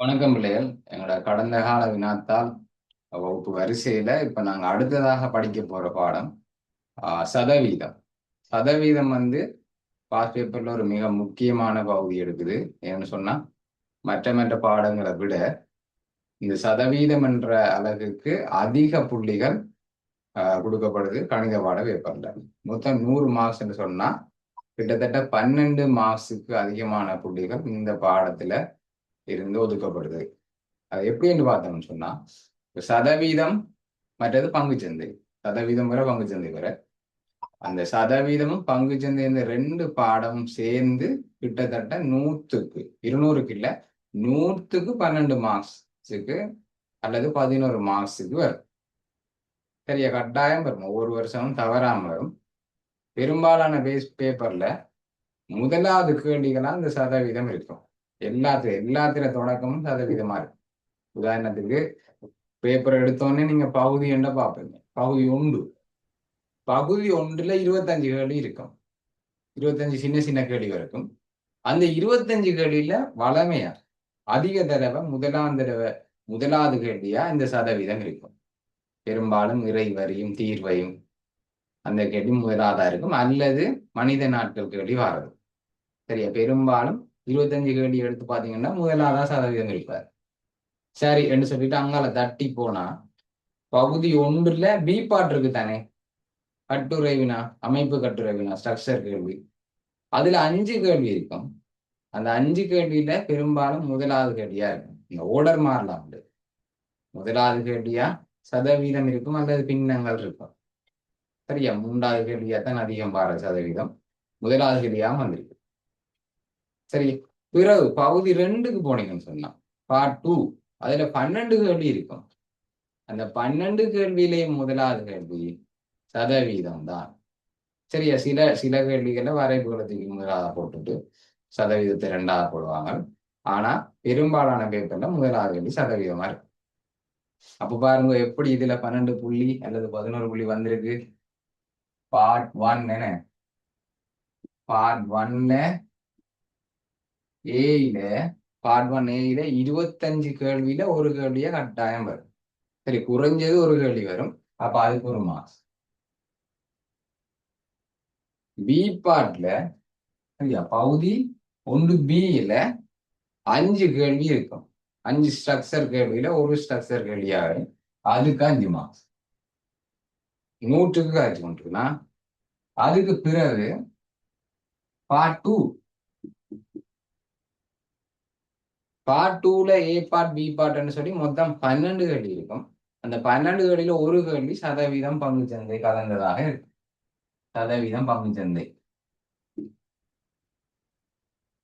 வணக்கம் பிள்ளைகள். எங்களோட கடந்த கால வினாத்தால் வகுப்பு வரிசையில இப்ப நாங்க அடுத்ததாக படிக்க போற பாடம் சதவீதம். சதவீதம் பாஸ் பேப்பர்ல ஒரு மிக முக்கியமான பகுதி எடுக்குது. ஏன்னு சொன்னா மற்ற மற்ற பாடங்களை விட இந்த சதவீதம் என்ற அலகுக்கு அதிக புள்ளிகள் கொடுக்கப்படுது கணித பாட பேப்பர்ல. மொத்தம் 100 மார்க்ஸ் என்று சொன்னா கிட்டத்தட்ட 12 மார்க்ஸுக்கு அதிகமான புள்ளிகள் இந்த பாடத்துல இருந்து ஒதுக்கப்படுது. அது எப்படின்னு பார்த்தோம்னு சொன்னா சதவீதம் மற்றது பங்குச்சந்தை. சதவீதம் வர பங்குச்சந்தை வர அந்த சதவீதமும் பங்குச்சந்தை இந்த ரெண்டு பாடமும் சேர்ந்து கிட்டத்தட்ட 200க்கு இல்ல 12 மார்க்ஸுக்கு அல்லது 11 மார்க்ஸுக்கு வரும். சரியா, கட்டாயம் வரும். ஒவ்வொரு வருஷமும் தவறாம வரும். பெரும்பாலான பேப்பர்ல முதலாவது கேள்விகளா இந்த சதவீதம் இருக்கும். எல்லாத்துல தொடக்கமும் சதவீதமா இருக்கும். உதாரணத்துக்கு பேப்பர் எடுத்தோடனே நீங்க பகுதி என்ற பார்ப்பீங்க. பகுதி ஒன்றுல 25 கேள்வி இருக்கும். 25 சின்ன சின்ன கேள்வி இருக்கும். அந்த 25 கேள்வியில வளமையா அதிக தடவை முதலாவது கேள்வியா இந்த சதவீதம் இருக்கும். பெரும்பாலும் இறைவரியும் தீர்வையும் அந்த கேள்வி முதலாவதா இருக்கும், அல்லது மனித நாட்கள் கேள்வி வாரது. சரியா, பெரும்பாலும் 25 கேள்வி எடுத்து பாத்தீங்கன்னா முதலாவதா சதவீதம் இருப்பார். சரி என்று சொல்லிட்டு அங்கால தட்டி போனா பகுதி ஒன்றுல பி பாட் இருக்கு தானே, கட்டுரை வினா, அமைப்பு கட்டுரை வினா, ஸ்ட்ரக்சர் கேள்வி. அதுல 5 கேள்வி இருக்கும். அந்த 5 கேள்வியில பெரும்பாலும் முதலாவது கேள்வியா இருக்கும். இந்த ஓர்டர் மாறலாம் உண்டு. முதலாவது கேள்வியா சதவீதம் இருக்கும், அல்லது பின்னங்கள் இருக்கும். சரியா, 3வது கேள்வியா தான் அதிகம் பாரு சதவீதம். முதலாவது கேள்வியாக வந்திருக்கு. சரி, பிறகு பகுதி 2க்கு போனீங்கன்னு சொன்னா பார்ட் 2, அதுல 12 கேள்வி இருக்கும். அந்த 12 கேள்வியிலேயே முதலாவது கேள்வி சதவீதம் தான். சரியா, சில கேள்விகளை வரைபுகளத்துக்கு முதலாக போட்டுட்டு சதவீதத்தை 2வது போடுவாங்க. ஆனா பெரும்பாலான பேப்பர்ல முதலாவது கேள்வி சதவீதமா இருக்கு. அப்ப பாருங்க எப்படி இதுல 12 புள்ளி அல்லது 11 புள்ளி வந்திருக்கு. பார்ட் 1 என்ன, பார்ட் 1ல ஏயில 25 கேள்வியில ஒரு கேள்வியா கட்டாயம் வரும். சரி, குறைஞ்சது ஒரு கேள்வி வரும். அப்ப அதுக்கு ஒரு மார்க்ஸ். பி பார்ட்ல பகுதி 1B-ல 5 கேள்வி இருக்கும். 5 ஸ்ட்ரக்சர் கேள்வியில ஒரு ஸ்ட்ரக்சர் கேள்வியாக அதுக்கு 5 மார்க்ஸ். 100க்கு காய்ச்சி கொண்டிருக்குன்னா அதுக்கு பிறகு பார்ட் 2. பார்ட் 2ல ஏ பார்ட் பி பார்ட்னு சொல்லி மொத்தம் 12 கேள்வி இருக்கும். அந்த 12 கேள்வியில ஒரு கேள்வி சதவீதம் பங்குச்சந்தை கலந்ததாக இருக்கு. சதவீதம் பங்குச்சந்தை.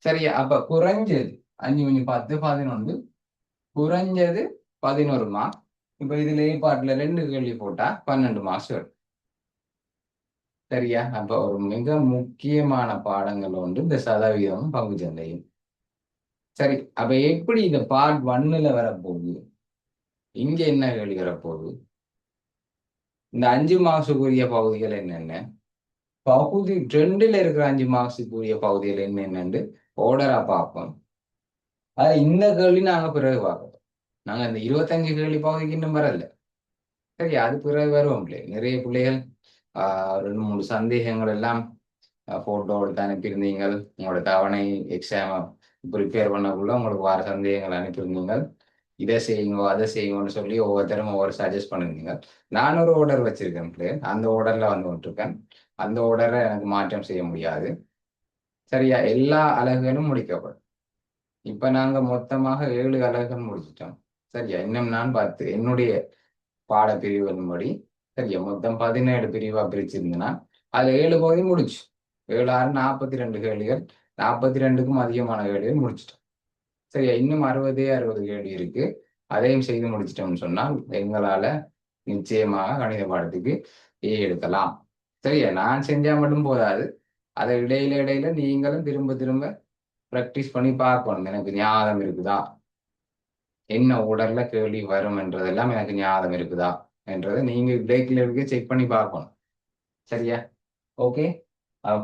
சரியா, அப்ப குறைஞ்சது 5 மணி 10 11, குறைஞ்சது 11 மார்க். இப்ப இதுல ஏ பார்ட்ல 2 கேள்வி போட்டா 12 மார்க்ஸ் வரும். சரியா, அப்ப ஒரு மிக முக்கியமான பாடங்கள் இந்த சதவீதமும் பங்குச்சந்தையும். சரி, அப்ப எப்படி இந்த பார்ட் 1ல வரப்போகுது, இங்க என்ன கேள்வி வரப்போகுது, இந்த 5 மார்க்ஸுக்குரிய பகுதிகள் என்னென்ன, பகுதி 2ல இருக்கிற 5 மார்க்ஸுக்குரிய பகுதிகள் என்னென்னு ஓர்டரா பார்ப்போம். அது இந்த கேள்வி நாங்க பிறகு பார்ப்போம். நாங்க இந்த 25 கேள்வி பகுதிக்கு இன்னும் வரல. சரி, அது பிறகு வருவோம். நிறைய பிள்ளைகள் 2-3 சந்தேகங்கள் எல்லாம் போட்டோ எடுத்து அனுப்பியிருந்தீங்க. உங்களோட தவணை எக்ஸாம் ப்ரிப்பேர் பண்ணக்குள்ள உங்களுக்கு வர சந்தேகங்கள் அனுப்பியிருந்தீங்க. இதை செய்யுங்க அதை செய்யுங்கன்னு சொல்லி ஒவ்வொருத்தரும் ஒவ்வொரு சஜஸ்ட் பண்ணிருந்தீங்க. நான் ஒரு ஆர்டர் வச்சிருக்கேன் பிள்ளைகள், அந்த ஆர்டர்ல வந்துருக்கேன். அந்த ஆர்டரை எனக்கு மாற்றம் செய்ய முடியாது. சரியா, எல்லா அலகுகளும் முடிக்கப்படும். இப்ப நாங்க மொத்தமாக 7 அலகுகள் முடிச்சிட்டோம். சரியா, இன்னும் நான் 10 என்னுடைய பாடப்பிரிவுகளின்படி சரியா மொத்தம் 17 பிரிவா பிரிச்சிருந்தேன்னா அதுல 7 பகுதி முடிச்சு 7 6 42 கேள்விகள், 42க்கும் அதிகமான கேள்விகள் முடிச்சிட்டோம். சரியா, இன்னும் 60 கேள்வி இருக்கு. அதையும் செய்து முடிச்சிட்டோம்னு சொன்னால் எங்களால நிச்சயமாக கணித பாடத்துக்கு ஏ எடுக்கலாம். சரியா, நான் செஞ்சா மட்டும் போதாது, அதை இடையில நீங்களும் திரும்ப திரும்ப ப்ராக்டிஸ் பண்ணி பார்க்கணும். எனக்கு ஞாபகம் இருக்குதா, என்ன உடல்ல கேள்வி வரும் என்றதெல்லாம் எனக்கு ஞாபகம் இருக்குதா என்றதை நீங்க இடையில செக் பண்ணி பார்க்கணும். சரியா, ஓகே.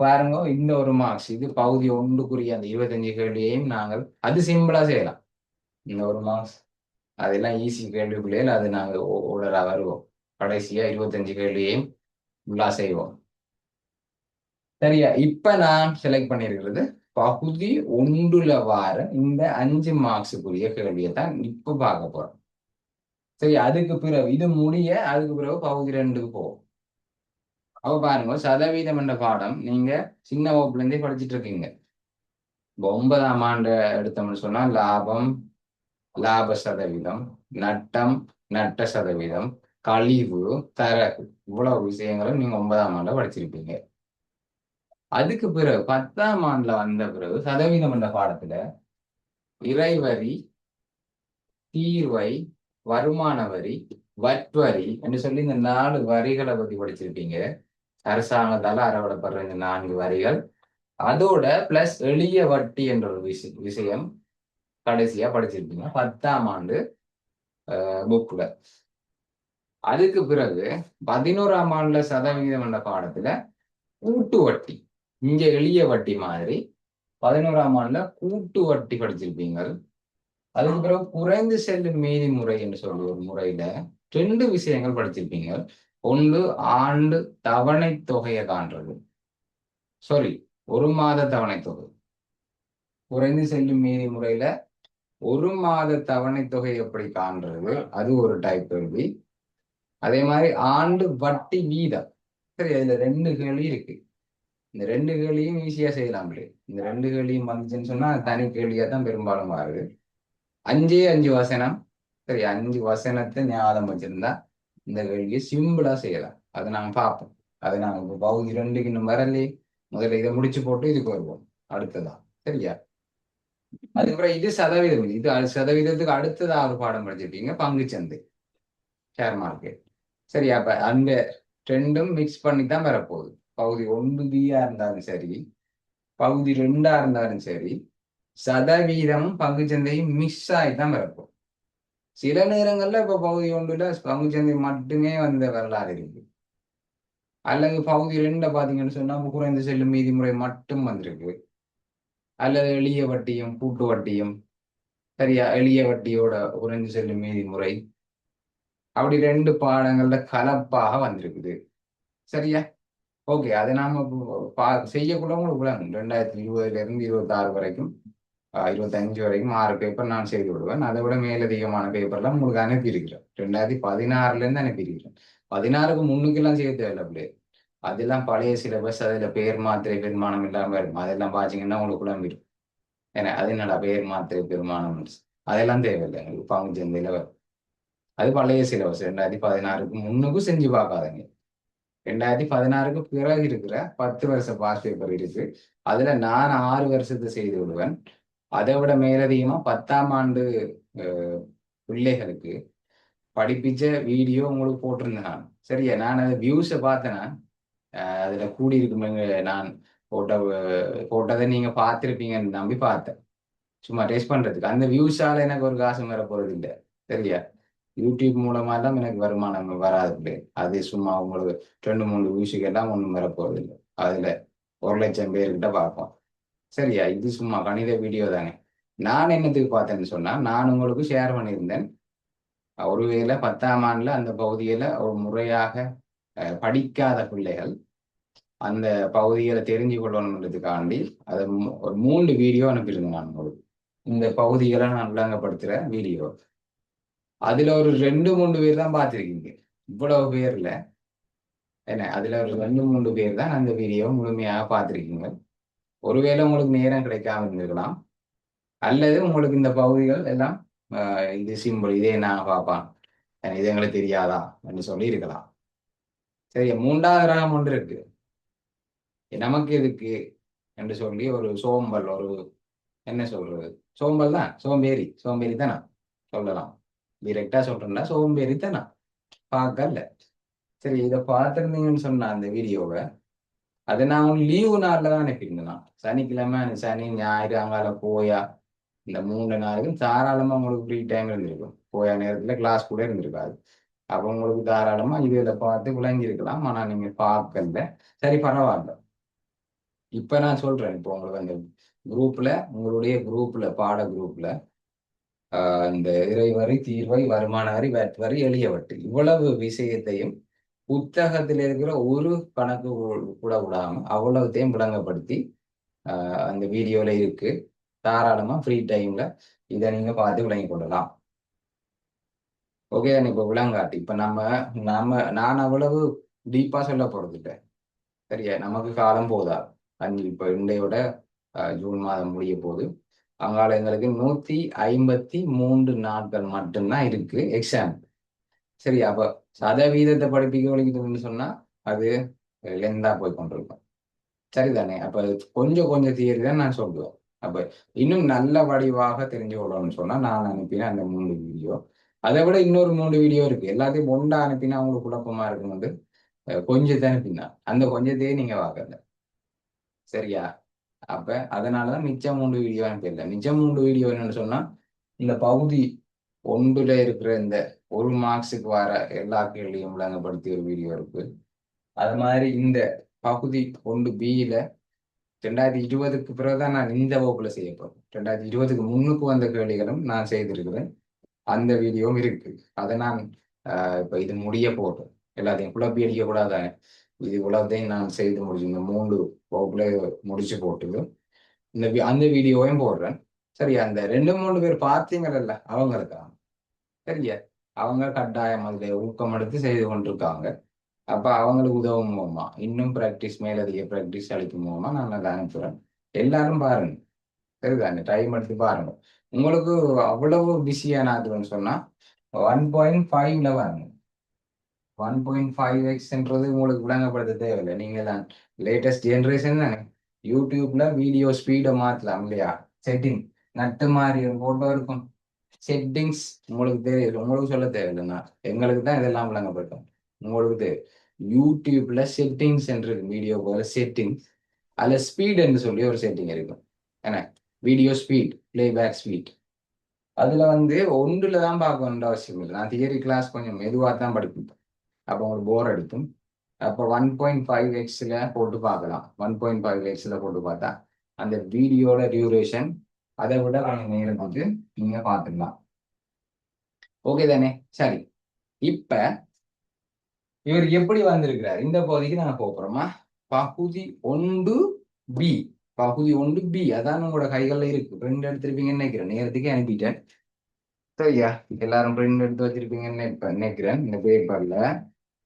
பாருங்க, இந்த ஒரு மார்க்ஸ் இது பகுதி 1க்குரிய அந்த 25 கேள்வியையும் நாங்கள் அது சிம்பிளா செய்யலாம். இந்த ஒரு மார்க்ஸ் அதெல்லாம் ஈஸி கேள்விக்குள்ளே அது நாங்கள் ஓடரா வருவோம். கடைசியா 25 கேள்வியையும் ஃபுல்லா செய்வோம். சரியா, இப்ப நான் செலக்ட் பண்ணிருக்கிறது பகுதி ஒன்றுல வார இந்த 5 மார்க்ஸுக்குரிய கேள்வியை தான் இப்ப பார்க்க போறோம். சரி, அதுக்கு பிறகு இது முடிய அதுக்கு பிறகு பகுதி 2க்கு போகும். அப்ப பாருங்க, சதவீதம் என்ற பாடம் நீங்க சின்ன வகுப்புல இருந்தே படிச்சுட்டு இருக்கீங்க. இப்போ 9ஆம் ஆண்டு எடுத்தோம்னு சொன்னா லாபம், லாப சதவீதம், நட்டம், நட்ட சதவீதம், கழிவு, தரகு, இவ்வளவு விஷயங்களும் நீங்க 9ஆம் ஆண்டுல படிச்சிருப்பீங்க. அதுக்கு பிறகு 10ஆம் ஆண்டுல வந்த பிறகு சதவீதம் என்ற பாடத்துல இறைவரி, தீர்வை, வருமான வரி, வட்வரி என்று சொல்லி இந்த 4 வரிகளை பத்தி படிச்சிருப்பீங்க. அரசாங்கத்தால அறவிடப்படுற இந்த 4 வரிகள், அதோட பிளஸ் எளிய வட்டி என்ற ஒரு விஷயம் கடைசியா படிச்சிருப்பீங்க 10ஆம் ஆண்டு புக்ல. அதுக்கு பிறகு 11ஆம் ஆண்டுல சதவீதம் என்ற பாடத்துல கூட்டு வட்டி, இங்க எளிய வட்டி மாதிரி 11ஆம் ஆண்டுல கூட்டு வட்டி படிச்சிருப்பீங்க. அதுக்கு பிறகு குறைந்து செல்லும் மீதி முறை என்று சொல்லி ஒரு முறையில 2 விஷயங்கள் படிச்சிருப்பீங்க. ஒன்று ஆண்டு தவணை தொகையை காண்றது, சாரி, ஒரு மாத தவணை தொகை. குறைந்து செல்லும் மீதி முறையில ஒரு மாத தவணை தொகை எப்படி காண்றது, அது ஒரு டைப் கேள்வி. அதே மாதிரி ஆண்டு வட்டி வீதம். சரி, அதுல 2 கேள்வி இருக்கு. இந்த 2 கேள்வியும் ஈஸியா செய்யலாம். இந்த 2 கேள்வியும் வந்துச்சுன்னு சொன்னா தனி கேள்வியா தான் பெரும்பாலும் வருது. 5 வசனம். சரி, 5 வசனத்தை ஞாபகம் வச்சிருந்தா இந்த கேள்வியை சிம்பிளா செய்யலாம். அதை நாங்க பார்ப்போம். அதை நாங்க இப்போ பகுதி 2க்கு இன்னும் வரலையே. முதல்ல இதை முடிச்சு போட்டு இதுக்கு வருவோம் அடுத்ததான். சரியா, அதுக்கப்புறம் இது சதவீதம். இது சதவீதத்துக்கு அடுத்ததா ஒரு பாடம் படிச்சிருப்பீங்க, பங்குச்சந்தை, ஷேர் மார்க்கெட். சரி, அப்ப அந்த 2ம் மிக்ஸ் பண்ணி தான் வரப்போகுது. பகுதி 1 பியா இருந்தாலும் சரி, பகுதி 2ஆ இருந்தாலும் சரி, சதவீதமும் பங்குச்சந்தையும் மிக்ஸ் ஆகி தான் வரப்போகுது. சில நேரங்கள்ல இப்ப பகுதி 1ல பங்குச்சந்தை மட்டுமே வந்த வரலாறு இருக்கு. அல்லது பகுதி 2 பாத்தீங்கன்னு சொன்னா குறைந்து செல்லும் மீதி முறை மட்டும் வந்திருக்கு. அல்லது எளிய வட்டியும் கூட்டு வட்டியும், சரியா, எளிய வட்டியோட குறைந்து செல்லும் மீதி முறை, அப்படி 2 பாடங்கள்ல கலப்பாக வந்திருக்குது. சரியா, ஓகே. அதை நாம செய்யக்கூட உங்களுக்கு விளங்கும். 2020ல இருந்து 26 வரைக்கும் 25 வரைக்கும் 6 பேப்பர் நான் செய்து விடுவேன். அதை விட மேலதிகமான பேப்பர்லாம் உங்களுக்கு அனுப்பியிருக்கிறேன். 2016ல இருந்து அனுப்பியிருக்கிறேன். 16க்கு முன்னுக்கெல்லாம் செய்ய தேவையில்லை. அதெல்லாம் பழைய சிலபஸ். அதுல பெயர் மாத்திரை பெருமானம் இல்லாம இருக்கும். அதெல்லாம் பாத்தீங்கன்னா உங்களுக்கு குழம்பிடும். ஏன்னா அது என்னடா பெயர் மாத்திரை பெருமானம், அதெல்லாம் தேவையில்லை. உங்களுக்கு பங்கு சந்தையில வரும். அது பழைய சிலபஸ். 2016க்கு முன்னுக்கும் செஞ்சு பார்க்காதீங்க. 2016க்கு பிறகு இருக்கிற 10 வருஷ பாஸ் பேப்பர் இருக்கு. அதுல நான் 6 வருஷத்தை செய்து விடுவேன். அதை விட மேலதிகமா 10ஆம் ஆண்டு பிள்ளைகளுக்கு படிப்பிச்ச வீடியோ உங்களுக்கு போட்டிருந்தேன் நான். சரியா, நான் அதை வியூஸை பார்த்தேன்னா அதுல கூடி இருக்குமே. நான் போட்ட போட்டதை நீங்க பார்த்துருப்பீங்கன்னு நம்பி பார்த்தேன். சும்மா டெஸ்ட் பண்றதுக்கு. அந்த வியூஸால எனக்கு ஒரு காசும் வர போறது இல்லை. சரியா, யூடியூப் மூலமா தான் எனக்கு வருமானம் வராது. அது சும்மா உங்களுக்கு 2-3 வியூஸுக்கு எல்லாம் ஒன்றும் வர போறது இல்லை. அதுல 1,00,000 பேர்கிட்ட பார்ப்போம். சரியா, இது சும்மா கணித வீடியோ தானே. நான் என்னத்துக்கு பார்த்தேன்னு சொன்னா, நான் உங்களுக்கு ஷேர் பண்ணியிருந்தேன். ஒருவேளை 10ஆம் ஆண்டுல அந்த பகுதியில ஒரு முறையாக படிக்காத பிள்ளைகள் அந்த பகுதிகளை தெரிஞ்சு கொள்ளணுன்றதுக்காண்டி அதை ஒரு 3 வீடியோ அனுப்பியிருந்தேன் நான் உங்களுக்கு. இந்த பகுதிகளை நான் விளங்கப்படுத்துற வீடியோ. அதுல ஒரு 2-3 பேர் தான் பார்த்துருக்கீங்க. இவ்வளவு பேர்ல என்ன, அதுல ஒரு 2-3 பேர் தான் அந்த வீடியோ முழுமையாக பார்த்துருக்கீங்க. ஒருவேளை உங்களுக்கு நேரம் கிடைக்காம இருந்திருக்கலாம். அல்லது உங்களுக்கு இந்த பகுதிகள் எல்லாம் இது சிம்பிள், இதே நான் பார்ப்பான், இது எங்களுக்கு தெரியாதா என்று சொல்லி இருக்கலாம். சரி, 3வது ரகம் ஒன்று இருக்கு. நமக்கு எதுக்கு என்று சொல்லி ஒரு சோம்பல், ஒரு என்ன சொல்றது, சோம்பல் தான், சோம்பேறி, சோம்பேறி தானே சொல்லலாம். டிரெக்டா சொல்றேன்னா சோம்பேறி தானே, பார்க்கல. சரி, இதை பார்த்துருந்தீங்கன்னு சொன்ன அந்த வீடியோவை அதை நான் ஒரு லீவு நாளில் தான் அனுப்பியிருந்தேன். சனிக்கிழமை, சனி ஞாயிறு அங்கால போயா இந்த 3 நாளுக்கும் தாராளமா உங்களுக்கு ஃப்ரீ டைம் இருந்திருக்கும். போயா நேரத்துல கிளாஸ் கூட இருந்திருக்காது. அப்ப உங்களுக்கு தாராளமா இதுல பார்த்து விளங்கியிருக்கலாம். ஆனா நீங்க பார்க்கல. சரி, பரவாயில்ல. இப்ப நான் சொல்றேன். இப்போ உங்களுக்கு அந்த குரூப்ல, உங்களுடைய குரூப்ல, பாட குரூப்ல இந்த இறைவரி, தீர்வை, வருமான வரி, வேட் வரி, எளிய வட்டி இவ்வளவு விஷயத்தையும் புத்தகத்தில் இருக்கிற ஒரு கணக்கு கூட விடாம அவ்வளவுத்தையும் விளங்கப்படுத்தி அந்த வீடியோல இருக்கு. தாராளமா ஃப்ரீ டைம்ல இதை நீங்க பார்த்து விளங்கி கொள்ளலாம். ஓகே தானே? இப்போ விளங்காட்டி இப்ப நான் அவ்வளவு டீப்பா சொல்ல போறது இல்லை. சரியா? நமக்கு காலம் போதா. இப்ப இண்டையோட ஜூன் மாதம் முடிய போது அங்கால எங்களுக்கு 153 நாட்கள் மட்டும்தான் இருக்கு எக்ஸாம். சரி, அப்ப சதவீதத்தை படிப்பிக்க வலிக்குதுன்னு சொன்னா அது லெந்தா போய் கொண்டிருக்கும். சரிதானே? அப்ப கொஞ்சம் கொஞ்சம் தியரி தான் நான் சொல்லுவேன். அப்ப இன்னும் நல்ல வடிவாக தெரிஞ்சு கொள்ளணும்னு சொன்னா நான் அனுப்பின அந்த 3 வீடியோ, அதை விட இன்னொரு 3 வீடியோ இருக்கு. எல்லாத்தையும் ஒன்றா அனுப்பினா உங்களுக்கு குழப்பமா இருக்கும் வந்து கொஞ்சத்தை அனுப்பினா அந்த கொஞ்சத்தையே நீங்க பார்க்கல. சரியா? அப்ப அதனாலதான் மிச்சம் 3 வீடியோ அனுப்பிடல. மிச்சம் 3 வீடியோ என்னன்னு சொன்னா இந்த பகுதி ஒன்றுல இருக்கிற இந்த ஒரு மார்க்ஸுக்கு வர எல்லா கேள்வியும் விளங்கப்படுத்தி ஒரு வீடியோ இருக்கு. அது மாதிரி இந்த பகுதி ஒன்று பியில 2020க்கு பிறகுதான் நான் இந்த வகுப்புல செய்ய போறேன். 2020க்கு முன்னுக்கு வந்த கேள்விகளும் நான் செய்திருக்கிறேன். அந்த வீடியோவும் இருக்கு. அதை நான் இப்ப இது முடிய போட்டேன். எல்லாத்தையும் குழப்பி அடிக்க கூடாதானே. இது இவ்வளவுத்தையும் நான் செய்து முடிச்சு இந்த 3 வகுப்புல முடிச்சு போட்டு அந்த வீடியோவையும் போடுறேன். சரி, அந்த 2 3 பேர் பார்த்தீங்கல்ல அவங்களுக்கா சரியா? அவங்க கட்டாயம் அதுல ஊக்கம் எடுத்து செய்து கொண்டிருக்காங்க. அப்ப அவங்களுக்கு உதவும் மூலமா இன்னும் பிராக்டிஸ், மேலதிக பிராக்டிஸ் அளிக்கும் மூலமா நான் அதை அனுப்புறேன். எல்லாரும் பாருங்க. சரிதானே? டைம் எடுத்து பாருங்க. உங்களுக்கு அவ்வளவு பிஸியான ஆகுதுன்னு சொன்னா 1.5ல வாங்க. 1.5x உங்களுக்கு விளங்கப்படுத்த தேவையில்லை. நீங்க தான் லேட்டஸ்ட் ஜென்ரேஷன் தானே. யூடியூப்ல வீடியோ ஸ்பீடை மாத்தலாம் இல்லையா? செட்டிங் நட்டு மாதிரி ஒரு போட்டோ இருக்கும். செட்டிங்ஸ் உங்களுக்கு தெரியும். உங்களுக்கு சொல்ல தேவையில்லைண்ணா. எங்களுக்கு தான் இதெல்லாம் விளங்கப்பட்டோம். உங்களுக்கு தெரியும். யூடியூப்ல செட்டிங்ஸ் என்று வீடியோ போல செட்டிங்ஸ், அதுல ஸ்பீட் என்று சொல்லி ஒரு செட்டிங் இருக்கும். என்ன? Video speed, playback speed. அதுல வந்து ஒன்றுல தான் பார்க்க வேண்டிய அவசியம் இல்லை. நான் தியரி கிளாஸ் கொஞ்சம் மெதுவாக தான் படிப்பேன். அப்போ உங்களுக்கு போர் அடிக்கும். அப்போ 1.5x போட்டு பார்க்கலாம். 1.5x போட்டு பார்த்தா அந்த வீடியோட டியூரேஷன் அதை விட கொஞ்சம் நேரத்துக்கு நீங்க பார்த்துக்கலாம். ஓகே தானே? சரி, இப்ப இவர் எப்படி வந்திருக்கிறார் இந்த பகுதிக்கு நாங்க போறோமா? பகுதி 1B. பகுதி 1B அதான் உங்களோட கைகள்ல இருக்கு. பிரிண்ட் எடுத்திருப்பீங்கன்னு நினைக்கிறேன். நேரத்துக்கு அனுப்பிட்டேன். சரியா? எல்லாரும் பிரிண்ட் எடுத்து வச்சிருப்பீங்கன்னு நினைக்கிறேன் இந்த பேப்பர்ல.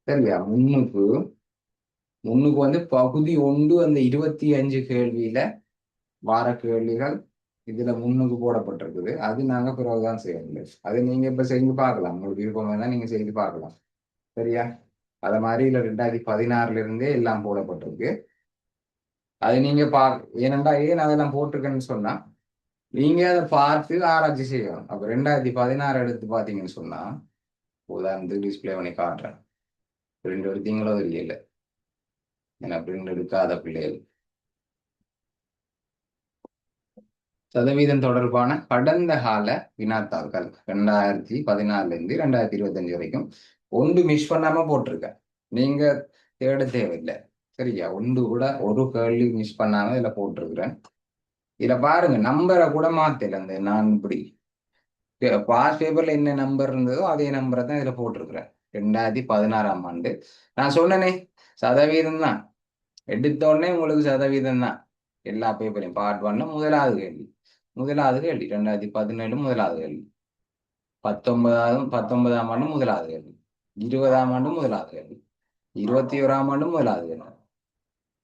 சரியா? முன்னுக்கு வந்து பகுதி 1 அந்த 25 கேள்வியில வார கேள்விகள் இதுல முன்னுக்கு போடப்பட்டிருக்குது. அது நாங்க பிறகுதான் செய்யணும். அது நீங்க இப்ப செஞ்சு பார்க்கலாம். உங்களுக்கு விருப்பம் தான் நீங்க செய்து பார்க்கலாம். சரியா? அத மாதிரி இல்ல 2016ல இருந்தே எல்லாம் போடப்பட்டிருக்கு. அது நீங்க ஏனென்றா ஏன் அதெல்லாம் போட்டிருக்கேன்னு சொன்னா நீங்க அதை பார்த்து ஆராய்ச்சி செய்யணும். அப்ப 2016 எடுத்து பாத்தீங்கன்னு சொன்னா உதாரணத்துக்கு டிஸ்பிளே பண்ணி காட்டுறேன். பிரிண்ட் எடுத்தீங்களோ தெரியல. ஏன்னா பிரிண்ட் எடுக்காத பிள்ளைகள் சதவீதம் தொடர்பான கடந்த கால வினாத்தாள்கள் 2014 இருந்து 2025 வரைக்கும் ஒன்று மிஸ் பண்ணாம போட்டிருக்கேன். நீங்க தேட தேவையில்லை. சரியா? ஒன்று கூட ஒரு கேள்வி மிஸ் பண்ணாம இதுல போட்டிருக்கிறேன். இதுல பாருங்க, நம்பரை கூட மாத்தல. அந்த நான் இப்படி பாஸ் பேப்பர்ல என்ன நம்பர் இருந்ததோ அதே நம்பரை தான் இதுல போட்டிருக்கிறேன். 2016ஆம் ஆண்டு நான் சொன்னனே சதவீதம் தான். எடுத்த உடனே உங்களுக்கு சதவீதம் தான். எல்லா பேப்பரையும் பார்ட் 1 முதலாவது கேள்வி 2017 முதலாவது கேள்வி, 19ஆம் ஆண்டு முதலாவது கேள்வி, 20ஆம் ஆண்டு முதலாவது கேள்வி, 21ஆம் ஆண்டு முதலாவது கேள்வி,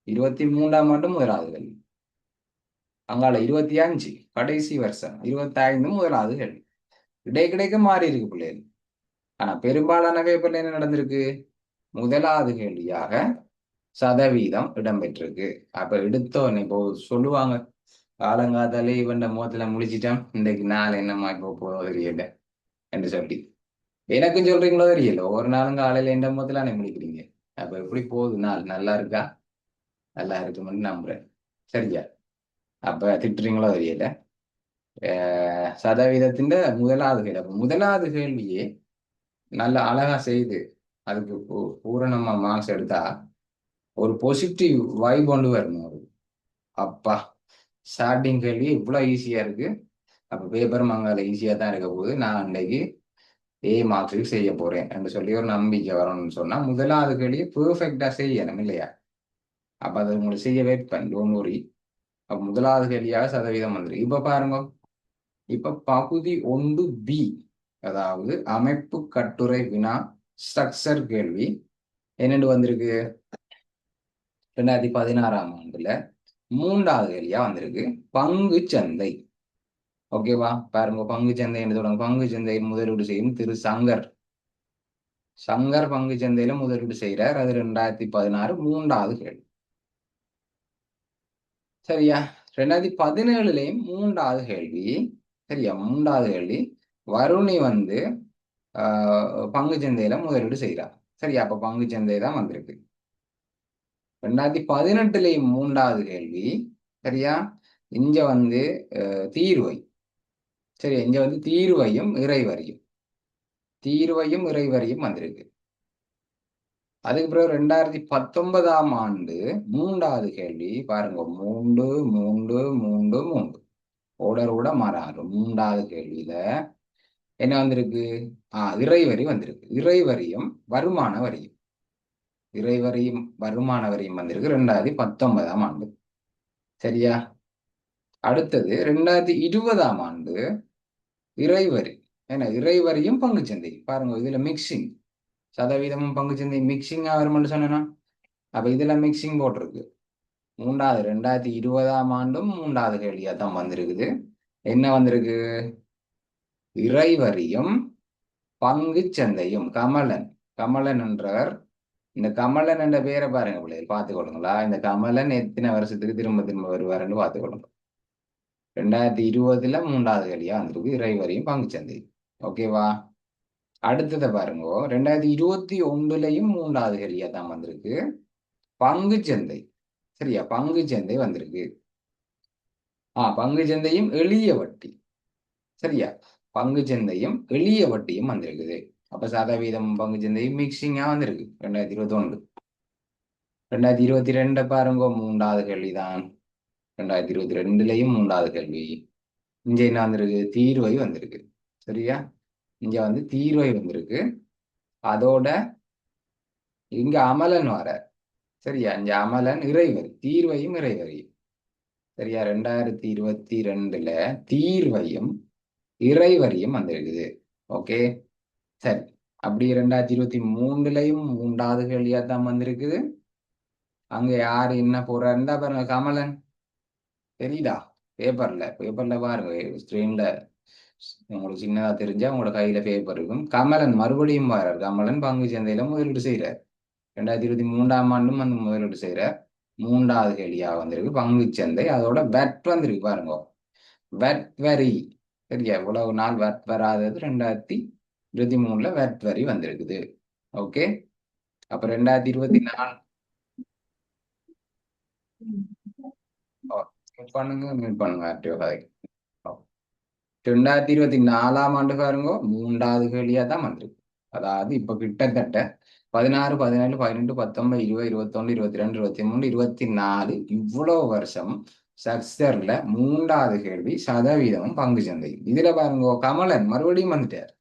23ஆம் ஆண்டு முதலாவது கேள்வி, அங்கால 25 கடைசி வருஷம் 25 முதலாவது கேள்வி. கிடைக்க மாறி இருக்கு பிள்ளைகள். ஆனா பெரும்பாலான பேப்பர்ல என்ன நடந்திருக்கு? முதலாவது கேள்வியாக சதவீதம் இடம்பெற்றிருக்கு. அப்ப எடுத்தோன்னு இப்போ சொல்லுவாங்க, காலங்காத்தாலே இவன் முகத்துல முடிச்சிட்டான், இன்றைக்கு நாள் என்னமா இப்போ போதோ தெரியல என்று சொல்லி. எனக்கும் சொல்றீங்களோ தெரியல. ஒவ்வொரு நாளும் காலையில எந்த முகத்துல முடிக்கிறீங்க. அப்ப எப்படி போகுது நாள்? நல்லா இருக்கா? நல்லா இருக்குமென்னு நம்புறேன். சரியா? அப்ப திட்டுறீங்களோ தெரியல. சதவீதத்தின் முதலாவது கேள்வி, முதலாவது கேள்வியே நல்ல அழகா செய்து அதுக்கு பூரணமா மார்க்ஸ் எடுத்தா ஒரு பாசிட்டிவ் வைப் கொண்டு வரணும். அப்பா, ஸ்டார்டிங் கேள்வி இவ்வளவு ஈஸியா இருக்கு. அப்ப பேப்பரும் அங்கால ஈஸியா தான் இருக்க போகுது. நான் அன்றைக்கு மார்க்ஸுக்கு செய்ய போறேன் என்று சொல்லி ஒரு நம்பிக்கை வரணும்னு சொன்னா முதலாவது கேள்வியை பெர்ஃபெக்டா செய்யணும் இல்லையா? அப்ப அதை உங்களுக்கு செய்ய வெயிட் பண்ணி டோன்ட் வரி. அப்ப முதலாவது கேள்வியாக சதவீதம் வந்துருக்கு. இப்ப பாருங்க, இப்ப பகுதி 1B, அதாவது அமைப்பு கட்டுரை வினா ஸ்ட்ரக்சர் கேள்வி என்னென்று வந்திருக்கு? 2016ஆம் ஆண்டுல 3வது கேள்வியா வந்திருக்கு. பங்கு சந்தை. ஓகேவா? பாருங்க, பங்கு சந்தை என்று சொல்றாங்க. பங்கு சந்தையில் முதலீடு செய்யும் திரு சங்கர். சங்கர் பங்கு சந்தையில முதலீடு செய்யறார். அது 2016 3வது கேள்வி. சரியா? 2017லயும் 3வது கேள்வி. சரியா? 3வது கேள்வி. வருணி வந்து பங்கு சந்தையில முதலீடு செய்யறார். சரியா? அப்ப பங்கு சந்தை தான் வந்திருக்கு. 2018லயும் 3வது கேள்வி. சரியா? இங்க வந்து தீர்வை. சரி, இங்க வந்து தீர்வையும் இறைவரியும் வந்திருக்கு. அதுக்கு பிறகு 2019ஆம் ஆண்டு 3வது கேள்வி பாருங்க, 3 3 3 3 ஓட மாறாரு. 3வது கேள்வியில என்ன வந்திருக்கு? இறைவரி வந்திருக்கு. இறைவரியும் வருமான வரியும் வந்திருக்கு 2019ஆம் ஆண்டு. சரியா? அடுத்தது 2020ஆம் ஆண்டு இறைவரி. ஏன்னா இறைவரியும் பங்குச்சந்தை பாருங்க, இதுல மிக்சிங் சதவீதமும் பங்குச்சந்தை மிக்சிங்கா வரும்னு சொன்னா, அப்ப இதுல மிக்சிங் போட்டிருக்கு. 2020ஆம் ஆண்டும் 3வது கேள்வியா தான் வந்திருக்குது. என்ன வந்திருக்கு? இறைவரியும் பங்கு சந்தையும். கமலன் என்றவர். இந்த கமலன் என்ற பேரை பாருங்க பிள்ளைகள், பார்த்துக்கொள்ளுங்களா? இந்த கமலன் எத்தனை வருஷத்துக்கு திரும்ப திரும்ப வருவாருன்னு பார்த்துக்கொள்ளுங்க. 2020ல 3வது கேள்வியா வந்திருக்கு, இறைவரியும் பங்கு சந்தை. ஓகேவா? அடுத்ததை பாருங்க, 2021லயும் 3வது கேள்வியா தான் வந்திருக்கு, பங்கு சந்தை. சரியா? பங்கு சந்தை வந்திருக்கு. பங்கு சந்தையும் எளிய வட்டி. சரியா? பங்கு சந்தையும் எளிய வட்டியும் வந்திருக்குது. அப்ப சதவீதம் பங்கு சந்தையும் மிக்சிங்கா வந்திருக்கு 2021. 2022 பாருங்க, 3வது கேள்விதான். 2022லயும் 3வது கேள்வி. இங்க என்ன வந்திருக்கு? தீர்வை வந்திருக்கு. சரியா? இங்க வந்து தீர்வை வந்திருக்கு. அதோட இங்க அமலன் வர. சரியா? இங்க அமலன் இறைவரி, தீர்வையும் இறைவரியும். சரியா? 2022ல தீர்வையும் இறைவரியும் வந்திருக்குது. ஓகே, சரி. அப்படி 2023லயும் 3வது கேள்வியா தான் வந்திருக்குது. அங்க யாரு என்ன போறாருந்தா பாருங்க, கமலன். தெரியுதா? பேப்பர்ல பாருங்க, ஸ்கிரீன்ல உங்களுக்கு சின்னதா தெரிஞ்சா உங்களோட கையில பேப்பர் இருக்கும். கமலன் மறுபடியும் வர்றார். கமலன் பங்கு சந்தையில முதலீடு செய்யறார். 2023ஆம் ஆண்டும் வந்து முதலீடு செய்யறார். 3வது கேள்வியா வந்திருக்கு பங்கு சந்தை. அதோட வெட் வந்திருக்கு பாருங்க, வெட் வரி. சரியா? இவ்வளவு நாள் வெட் வராதது 2023ல வெட் வரி வந்திருக்குது. ஓகே, அப்ப 2024 பண்ணுங்க ஆக்டிவ் கதை. 2024ஆம் ஆண்டு பாருங்க, 3வது கேள்வியா தான் வந்திருக்கு. அதாவது இப்ப கிட்டத்தட்ட 16 17 18 19 20 21 22 23 24 இவ்வளவு வருஷம் சக்சர்ல 3வது கேள்வி சதவீதமும் பங்கு சந்தை. இதுல பாருங்க, கமலன் மறுபடியும் வந்துட்டார்.